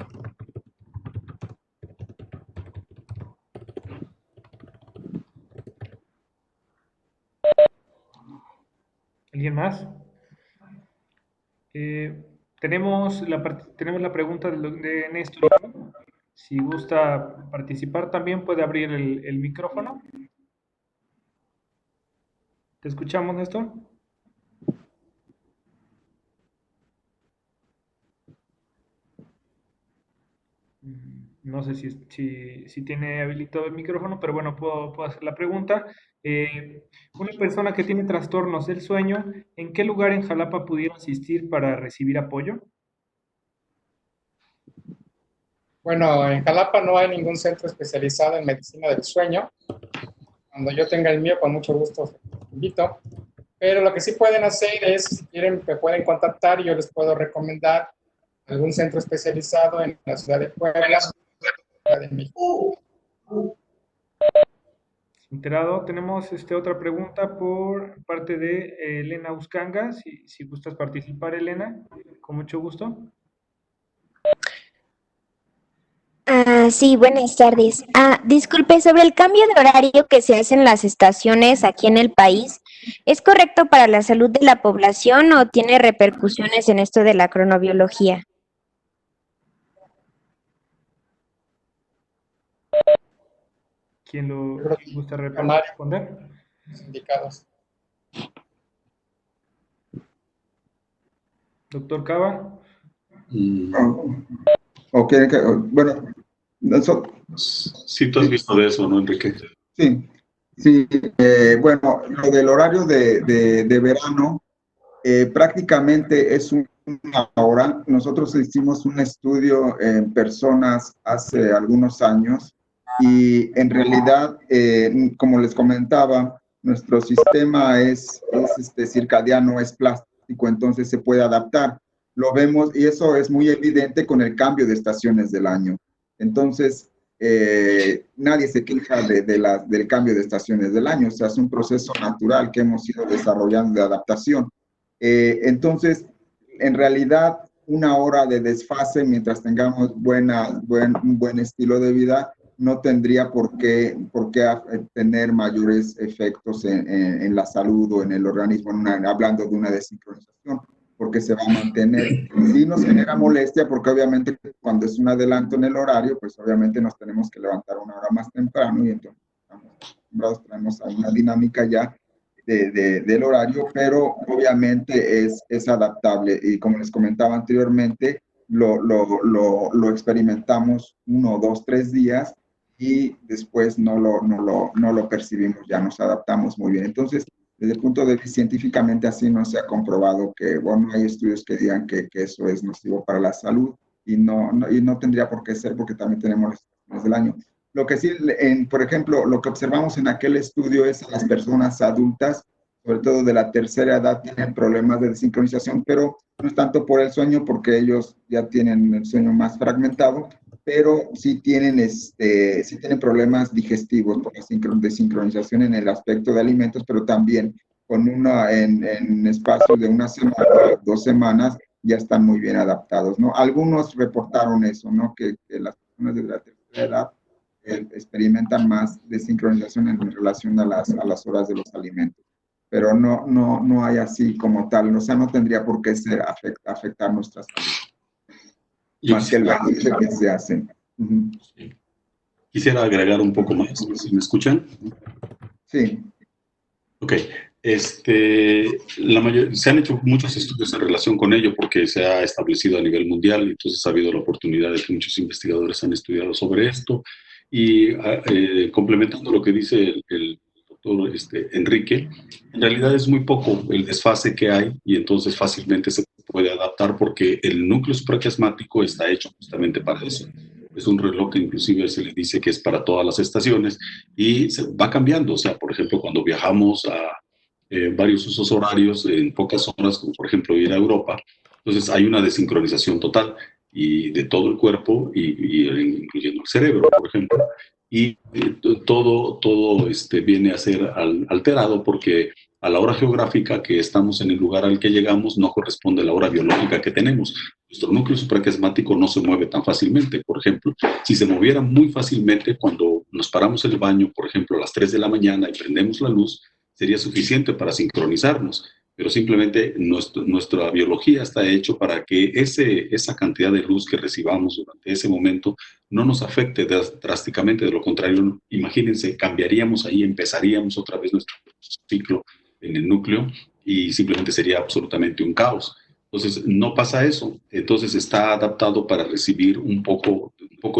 ¿Alguien más? Tenemos la pregunta de Néstor. Si gusta participar también puede abrir el micrófono. ¿Te escuchamos, Néstor? No sé si tiene habilitado el micrófono, pero bueno, puedo hacer la pregunta. Una persona que tiene trastornos del sueño, ¿en qué lugar en Jalapa pudiera asistir para recibir apoyo? Bueno, en Jalapa no hay ningún centro especializado en medicina del sueño. Cuando yo tenga el mío, con mucho gusto los invito. Pero lo que sí pueden hacer es, si quieren, me pueden contactar y yo les puedo recomendar algún centro especializado en la ciudad de Puebla, Ciudad de México. Enterado, tenemos otra pregunta por parte de Elena Uscanga. Si gustas participar, Elena, con mucho gusto. Sí, buenas tardes. Disculpe, sobre el cambio de horario que se hace en las estaciones aquí en el país, ¿es correcto para la salud de la población o tiene repercusiones en esto de la cronobiología? ¿Quién gusta responder? Los indicados. Doctor Cava. Bueno, Sí, tú has visto de eso, ¿no, Enrique? Sí, bueno, lo del horario de verano prácticamente es una hora. Nosotros hicimos un estudio en personas hace algunos años y en realidad, como les comentaba, nuestro sistema es circadiano, es plástico, entonces se puede adaptar. Lo vemos y eso es muy evidente con el cambio de estaciones del año. Entonces, nadie se queja del cambio de estaciones del año, o sea, es un proceso natural que hemos ido desarrollando de adaptación. Entonces, en realidad, una hora de desfase mientras tengamos un buen estilo de vida no tendría por qué tener mayores efectos en la salud o en el organismo, hablando de una desincronización, porque se va a mantener. Sí nos genera molestia porque obviamente cuando es un adelanto en el horario, pues obviamente nos tenemos que levantar una hora más temprano y entonces tenemos una dinámica ya del horario, pero obviamente es adaptable y como les comentaba anteriormente, lo experimentamos 1, 2, 3 días y después no lo percibimos, ya nos adaptamos muy bien. Entonces, desde el punto de vista científicamente así no se ha comprobado que, bueno, hay estudios que digan que eso es nocivo para la salud y no tendría por qué ser porque también tenemos las estaciones del año. Lo que sí, por ejemplo, lo que observamos en aquel estudio es a las personas adultas, sobre todo de la tercera edad, tienen problemas de desincronización, pero no es tanto por el sueño, porque ellos ya tienen el sueño más fragmentado, pero sí tienen problemas digestivos por la desincronización en el aspecto de alimentos, pero también en espacio de una semana, 2 semanas, ya están muy bien adaptados, ¿no? Algunos reportaron eso, ¿no? Que las personas de la tercera edad experimentan más desincronización en relación a las horas de los alimentos. Pero no hay así como tal, o sea, no tendría por qué afectar nuestra salud, más que el ejercicio que se hace. Quisiera agregar un poco más, ¿si me escuchan? Sí. Ok. Se han hecho muchos estudios en relación con ello porque se ha establecido a nivel mundial, y entonces ha habido la oportunidad de que muchos investigadores han estudiado sobre esto y complementando lo que dice el doctor Enrique, en realidad es muy poco el desfase que hay y entonces fácilmente se puede adaptar porque el núcleo supraquiasmático está hecho justamente para eso. Es un reloj que inclusive se le dice que es para todas las estaciones y se va cambiando. O sea, por ejemplo, cuando viajamos a varios usos horarios en pocas horas, como por ejemplo ir a Europa, entonces hay una desincronización total y de todo el cuerpo, incluyendo el cerebro, por ejemplo, y todo viene a ser alterado porque a la hora geográfica que estamos en el lugar al que llegamos no corresponde a la hora biológica que tenemos. Nuestro núcleo supraquiasmático no se mueve tan fácilmente. Por ejemplo, si se moviera muy fácilmente cuando nos paramos el baño, por ejemplo, a las 3 de la mañana y prendemos la luz, sería suficiente para sincronizarnos, pero simplemente nuestra biología está hecho para que esa cantidad de luz que recibamos durante ese momento no nos afecte drásticamente. De lo contrario, imagínense, cambiaríamos ahí, empezaríamos otra vez nuestro ciclo en el núcleo y simplemente sería absolutamente un caos. Entonces, no pasa eso. Entonces, está adaptado para recibir un poco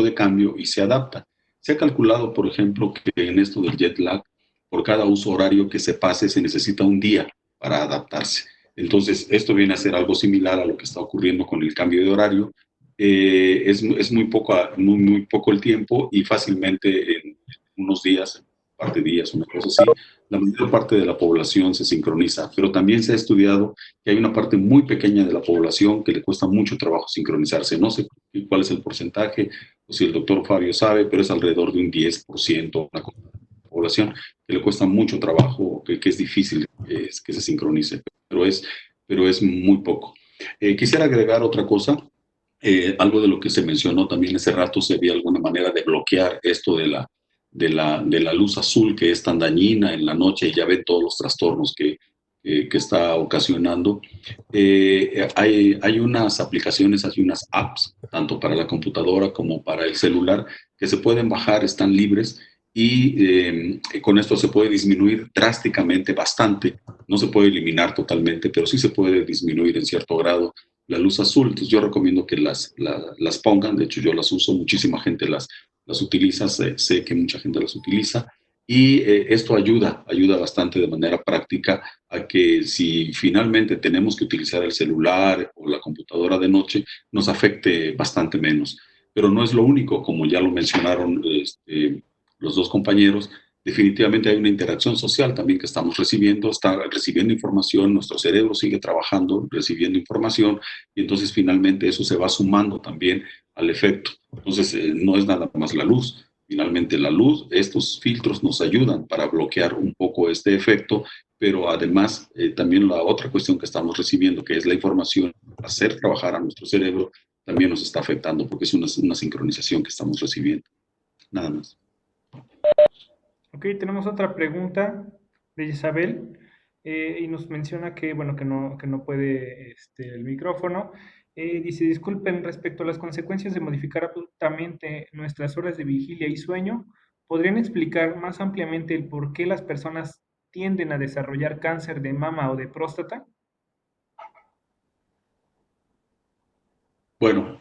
de cambio y se adapta. Se ha calculado, por ejemplo, que en esto del jet lag, por cada uso horario que se pase, se necesita un día para adaptarse. Entonces, esto viene a ser algo similar a lo que está ocurriendo con el cambio de horario. Es muy poco el tiempo y fácilmente en unos días, un par de días, una cosa así, la mayor parte de la población se sincroniza, pero también se ha estudiado que hay una parte muy pequeña de la población que le cuesta mucho trabajo sincronizarse. No sé cuál es el porcentaje, o si el doctor Fabio sabe, pero es alrededor de un 10%, una población que le cuesta mucho trabajo, que es difícil que se sincronice, pero es muy poco. Quisiera agregar otra cosa. Algo de lo que se mencionó también hace rato, se había alguna manera de bloquear esto de la luz azul que es tan dañina en la noche y ya ven todos los trastornos que está ocasionando. Hay unas aplicaciones, hay unas apps, tanto para la computadora como para el celular, que se pueden bajar, están libres y con esto se puede disminuir drásticamente bastante. No se puede eliminar totalmente, pero sí se puede disminuir en cierto grado la luz azul. Entonces yo recomiendo que las pongan. De hecho, yo las uso, muchísima gente las utiliza, sé que mucha gente las utiliza. Y esto ayuda bastante de manera práctica a que si finalmente tenemos que utilizar el celular o la computadora de noche, nos afecte bastante menos. Pero no es lo único, como ya lo mencionaron los dos compañeros. Definitivamente hay una interacción social también que estamos recibiendo, está recibiendo información, nuestro cerebro sigue trabajando, recibiendo información, y entonces finalmente eso se va sumando también al efecto. Entonces no es nada más la luz, finalmente la luz, estos filtros nos ayudan para bloquear un poco este efecto, pero además también la otra cuestión que estamos recibiendo, que es la información, hacer trabajar a nuestro cerebro, también nos está afectando porque es una sincronización que estamos recibiendo. Nada más. Ok, tenemos otra pregunta de Isabel y nos menciona que, bueno, que no puede el micrófono. Dice, disculpen, respecto a las consecuencias de modificar abruptamente nuestras horas de vigilia y sueño, ¿podrían explicar más ampliamente el por qué las personas tienden a desarrollar cáncer de mama o de próstata? Bueno,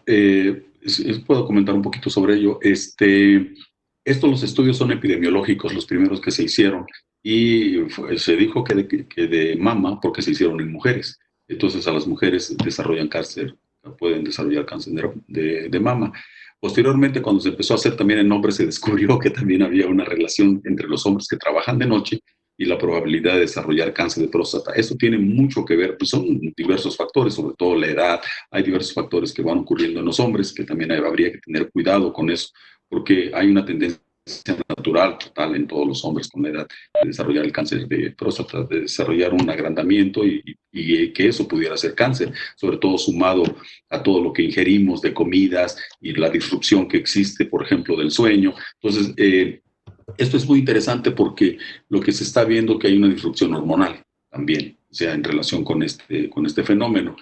puedo comentar un poquito sobre ello. Los estudios son epidemiológicos, los primeros que se hicieron, y se dijo que de mama porque se hicieron en mujeres. Entonces a las mujeres desarrollan cáncer, pueden desarrollar cáncer de mama. Posteriormente, cuando se empezó a hacer también en hombres, se descubrió que también había una relación entre los hombres que trabajan de noche y la probabilidad de desarrollar cáncer de próstata. Esto tiene mucho que ver, pues son diversos factores, sobre todo la edad. Hay diversos factores que van ocurriendo en los hombres, que también habría que tener cuidado con eso, porque hay una tendencia natural total en todos los hombres con la edad de desarrollar el cáncer de próstata, de desarrollar un agrandamiento y que eso pudiera ser cáncer, sobre todo sumado a todo lo que ingerimos de comidas y la disrupción que existe, por ejemplo, del sueño. Entonces, esto es muy interesante porque lo que se está viendo es que hay una disrupción hormonal también, o sea, en relación con este fenómeno.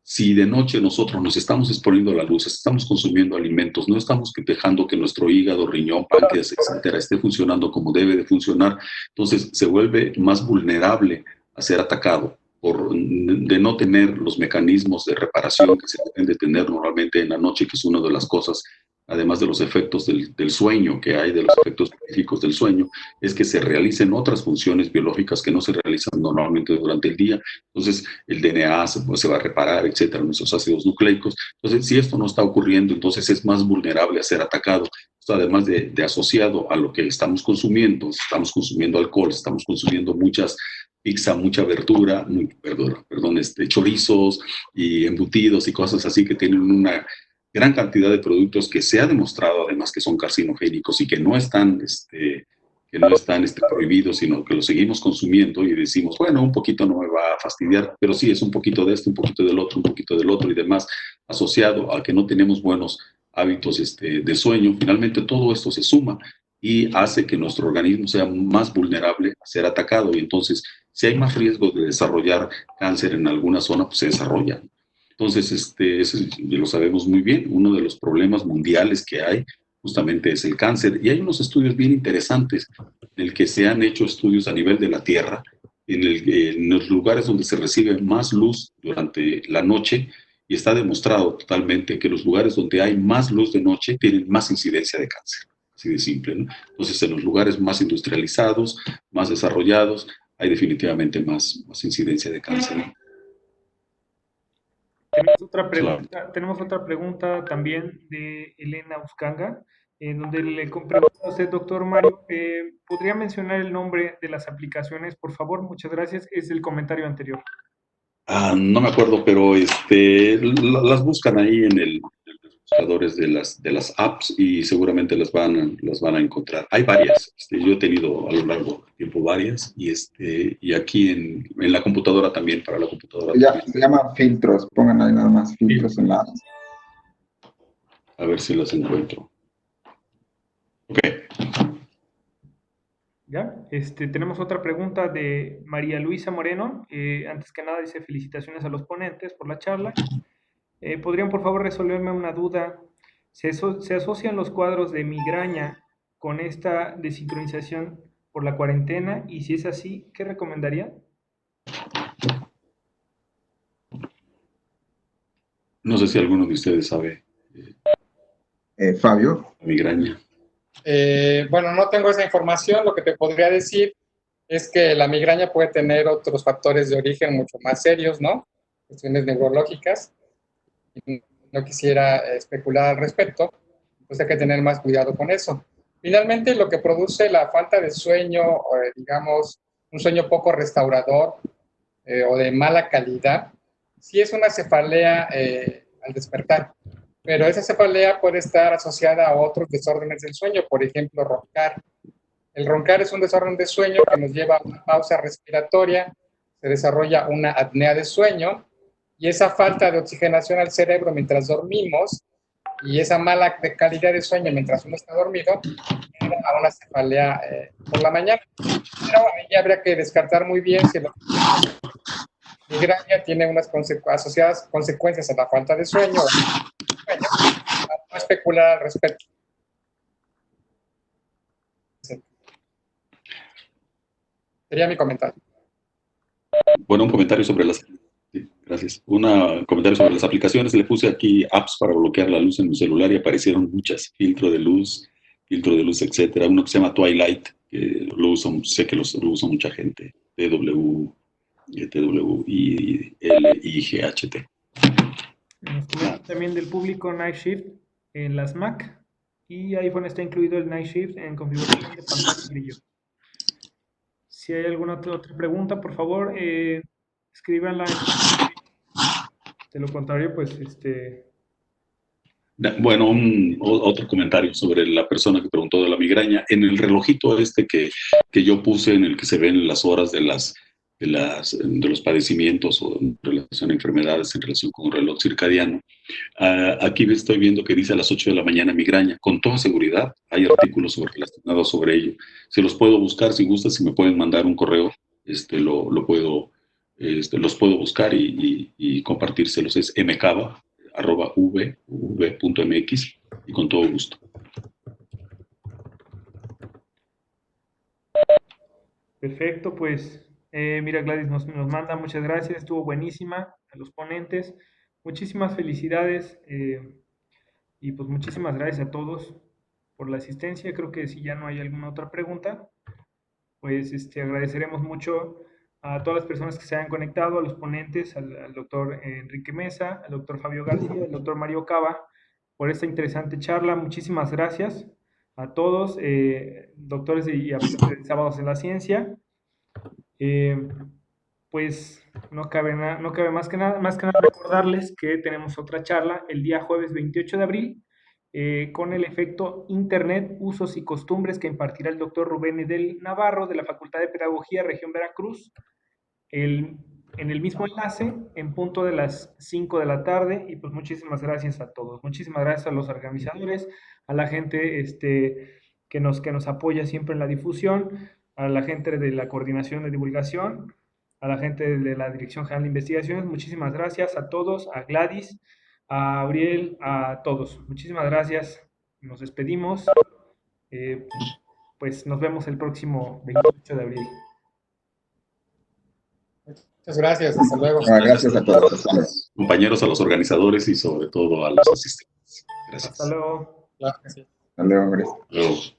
Si de noche nosotros nos estamos exponiendo a la luz, estamos consumiendo alimentos, no estamos dejando que nuestro hígado, riñón, páncreas, etcétera, esté funcionando como debe de funcionar, entonces se vuelve más vulnerable a ser atacado de no tener los mecanismos de reparación que se deben de tener normalmente en la noche, que es una de las cosas, además de los efectos del sueño que hay, de los efectos específicos del sueño, es que se realicen otras funciones biológicas que no se realizan normalmente durante el día. Entonces, el DNA se va a reparar, etcétera, nuestros ácidos nucleicos. Entonces, si esto no está ocurriendo, entonces es más vulnerable a ser atacado. Esto, además de asociado a lo que estamos consumiendo alcohol, estamos consumiendo muchas pizza, mucha verdura, chorizos y embutidos y cosas así que tienen una gran cantidad de productos que se ha demostrado además que son carcinogénicos y que no están prohibidos, sino que los seguimos consumiendo y decimos, bueno, un poquito no me va a fastidiar, pero sí es un poquito de esto, un poquito del otro, un poquito del otro y demás, asociado a que no tenemos buenos hábitos de sueño. Finalmente todo esto se suma y hace que nuestro organismo sea más vulnerable a ser atacado, y entonces si hay más riesgo de desarrollar cáncer en alguna zona, pues se desarrolla. Entonces, eso lo sabemos muy bien. Uno de los problemas mundiales que hay justamente es el cáncer. Y hay unos estudios bien interesantes en el que se han hecho estudios a nivel de la Tierra, en los lugares donde se recibe más luz durante la noche, y está demostrado totalmente que los lugares donde hay más luz de noche tienen más incidencia de cáncer. Así de simple, ¿no? Entonces, en los lugares más industrializados, más desarrollados, hay definitivamente más incidencia de cáncer, ¿no? Tenemos otra pregunta también de Elena Uscanga, en donde le pregunta a usted, doctor Mario, ¿podría mencionar el nombre de las aplicaciones, por favor? Muchas gracias. Es el comentario anterior. No me acuerdo, pero las buscan ahí en los buscadores de las apps y seguramente las van a encontrar. Hay varias. Yo he tenido a lo largo del tiempo varias y aquí en la computadora también, para la computadora. Se llaman filtros, pongan ahí nada más filtros en la... A ver si las encuentro. Ok. ¿Ya? Tenemos otra pregunta de María Luisa Moreno. Antes que nada dice felicitaciones a los ponentes por la charla. ¿Podrían por favor resolverme una duda? ¿Se asocian los cuadros de migraña con esta desincronización por la cuarentena? Y si es así, ¿qué recomendaría? No sé si alguno de ustedes sabe. Fabio. Migraña. Bueno, no tengo esa información. Lo que te podría decir es que la migraña puede tener otros factores de origen mucho más serios, ¿no? Cuestiones neurológicas. No quisiera especular al respecto, pues hay que tener más cuidado con eso. Finalmente, lo que produce la falta de sueño, digamos, un sueño poco restaurador o de mala calidad, sí es una cefalea al despertar. Pero esa cefalea puede estar asociada a otros desórdenes del sueño, por ejemplo, roncar. El roncar es un desorden de sueño que nos lleva a una pausa respiratoria, se desarrolla una apnea de sueño, y esa falta de oxigenación al cerebro mientras dormimos y esa mala calidad de sueño mientras uno está dormido, genera una cefalea por la mañana. Pero ahí habría que descartar muy bien si la migraña tiene unas asociadas consecuencias a la falta de sueño, no especular al respecto. Sería mi comentario. Bueno, un comentario sobre las... Sí, gracias. Un comentario sobre las aplicaciones. Le puse aquí apps para bloquear la luz en mi celular y aparecieron muchas. Filtro de luz, etcétera. Uno que se llama Twilight, que lo uso, sé que lo usa mucha gente. TWILIGHT. Nos comentan también del público Night Shift en las Mac y iPhone está incluido el Night Shift en configuración de pantalla y brillo. Si hay alguna otra pregunta, por favor, escríbanla. De lo contrario, pues, Bueno, otro comentario sobre la persona que preguntó de la migraña. En el relojito que yo puse, en el que se ven las horas de los padecimientos o en relación a enfermedades, en relación con un reloj circadiano, aquí estoy viendo que dice a las 8 de la mañana migraña. Con toda seguridad hay artículos relacionados sobre ello. Se los puedo buscar si gustan, si me pueden mandar un correo, los puedo buscar y compartírselos. Es mcava@v.mx y con todo gusto. perfecto, pues, mira, Gladys nos manda, muchas gracias, estuvo buenísima, a los ponentes, muchísimas felicidades, y pues muchísimas gracias a todos por la asistencia. Creo que si ya no hay alguna otra pregunta, pues agradeceremos mucho a todas las personas que se hayan conectado, a los ponentes, al doctor Enrique Mesa, al doctor Fabio García, al doctor Mario Cava, por esta interesante charla. Muchísimas gracias a todos, doctores y sábados en la ciencia. Pues no cabe más que nada recordarles que tenemos otra charla el día jueves 28 de abril con el efecto Internet, usos y costumbres que impartirá el doctor Rubén Edel Navarro de la Facultad de Pedagogía, Región Veracruz, en el mismo enlace, en punto de las 5 de la tarde. Y pues muchísimas gracias a todos. Muchísimas gracias a los organizadores, a la gente que nos apoya siempre en la difusión, a la gente de la coordinación de divulgación, a la gente de la Dirección General de Investigaciones. Muchísimas gracias a todos, a Gladys, a Auriel, a todos. Muchísimas gracias. Nos despedimos. Pues nos vemos el próximo 28 de abril. Muchas gracias, hasta luego. Gracias a todos. Compañeros, a los organizadores y sobre todo a los asistentes. Gracias. Hasta luego. Claro que sí. Hasta luego, gracias. Hasta luego.